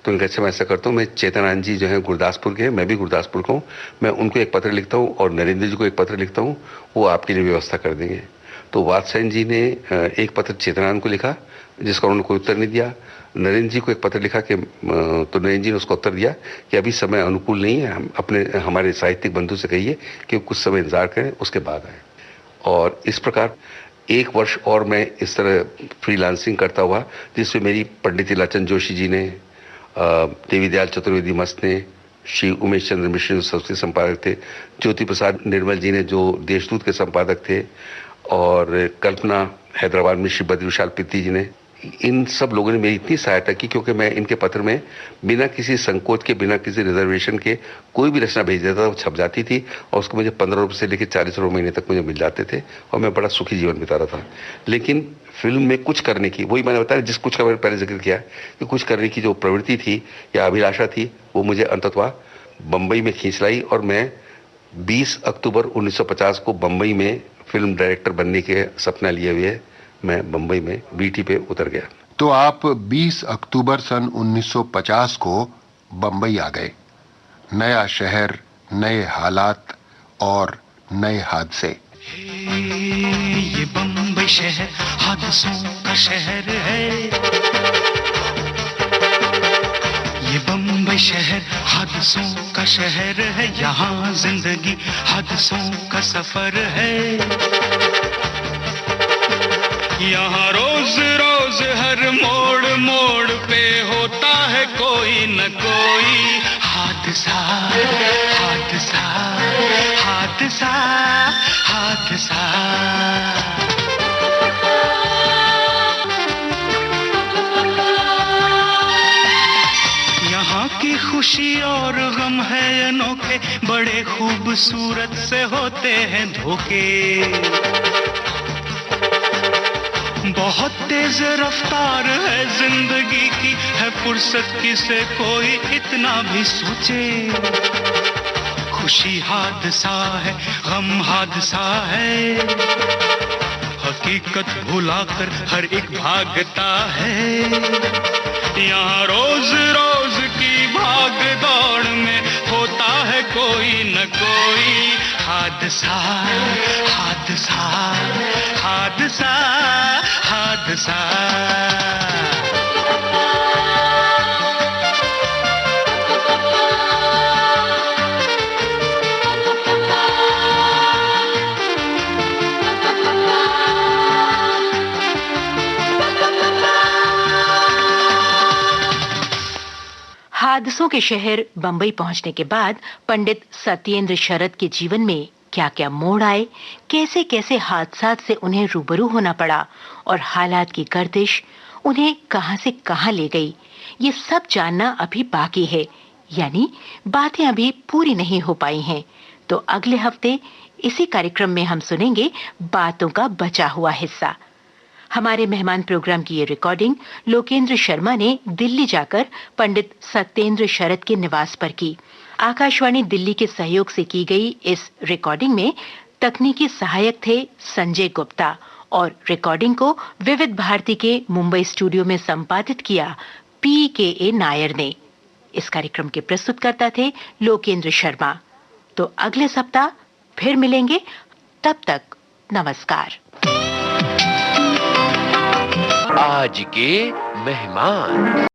तो उनके अच्छा मैं ऐसा करता हूँ, मैं चेतन आनंद जी जो है गुरदासपुर के हैं, मैं भी गुरदासपुर का हूँ, मैं उनको एक पत्र लिखता हूँ और नरेंद्र जी को एक पत्र लिखता हूँ, वो आपके लिए व्यवस्था कर देंगे। तो वात्स्यायन जी ने एक पत्र चेतन आनंद को लिखा जिसका उन्होंने कोई उत्तर नहीं दिया। नरेंद्र जी को एक पत्र लिखा कि तो नरेंद्र जी ने उसका उत्तर दिया कि अभी समय अनुकूल नहीं है, हम हमारे साहित्यिक बंधु से कहिए कि कुछ समय इंतजार करें, उसके बाद आए। और इस प्रकार 1 वर्ष और मैं इस तरह फ्रीलांसिंग करता हुआ, जिसमें मेरी पंडित इलाचंद जोशी जी ने, देवी दयाल चतुर्वेदी मस्त ने, श्री उमेश चंद्र मिश्र जो संस्कृत संपादक थे, ज्योति प्रसाद निर्मल जी ने जो देशदूत के संपादक थे, और कल्पना हैदराबाद में श्री बद्री विशाल पित्ती जी ने, इन सब लोगों ने मेरी इतनी सहायता की, क्योंकि मैं इनके पत्र में बिना किसी संकोच के, बिना किसी रिजर्वेशन के कोई भी रचना भेज देता था, वो छप जाती थी और उसको मुझे 15 रुपये से लेकर 40 रुपये महीने तक मुझे मिल जाते थे और मैं बड़ा सुखी जीवन बिता रहा था। लेकिन फिल्म में कुछ करने की, वही मैंने बताया जिस कुछ का मैंने पहले जिक्र किया कि कुछ करने की जो प्रवृत्ति थी या अभिलाषा थी, वो मुझे अंततः बम्बई में खींच लाई और मैं 20 अक्टूबर 1950 को बम्बई में फिल्म डायरेक्टर बनने के सपना लिए हुए मैं बम्बई में बीटी पे उतर गया। तो आप 20 अक्टूबर सन 1950 को बम्बई आ गए। नया शहर, नए हालात और नए हादसे। ये बम्बई शहर हादसों का शहर है, ये बम्बई शहर हादसों का शहर है, यहाँ जिंदगी हादसों का सफर है। यहाँ रोज रोज हर मोड़ मोड़ पे होता है कोई न कोई हादसा, हादसा, हादसा, हादसा। यहाँ की खुशी और गम है अनोखे, बड़े खूबसूरत से होते हैं धोखे। बहुत तेज रफ्तार है जिंदगी की, है फुर्सत किसे कोई इतना भी सोचे। खुशी हादसा है, गम हादसा है, हकीकत भुलाकर हर एक भागता है। यहाँ रोज रोज की भाग दौड़ में होता है कोई न कोई हादसा, हादसा, हादसा, हादसा। हादसों के शहर बंबई पहुंचने के बाद पंडित सत्येंद्र शरद के जीवन में क्या क्या मोड़ आए, कैसे कैसे हादसात से उन्हें रूबरू होना पड़ा और हालात की गर्दिश उन्हें कहां से कहां ले गई, ये सब जानना अभी बाकी है, यानी बातें अभी पूरी नहीं हो पाई हैं। तो अगले हफ्ते इसी कार्यक्रम में हम सुनेंगे बातों का बचा हुआ हिस्सा। हमारे मेहमान प्रोग्राम की ये रिकॉर्डिंग लोकेंद्र शर्मा ने दिल्ली जाकर पंडित सत्येंद्र शरद के निवास पर की। आकाशवाणी दिल्ली के सहयोग से की गई इस रिकॉर्डिंग में तकनीकी सहायक थे संजय गुप्ता और रिकॉर्डिंग को विविध भारती के मुंबई स्टूडियो में संपादित किया PKA नायर ने। इस कार्यक्रम के प्रस्तुतकर्ता थे लोकेंद्र शर्मा। तो अगले सप्ताह फिर मिलेंगे, तब तक नमस्कार। आज के मेहमान।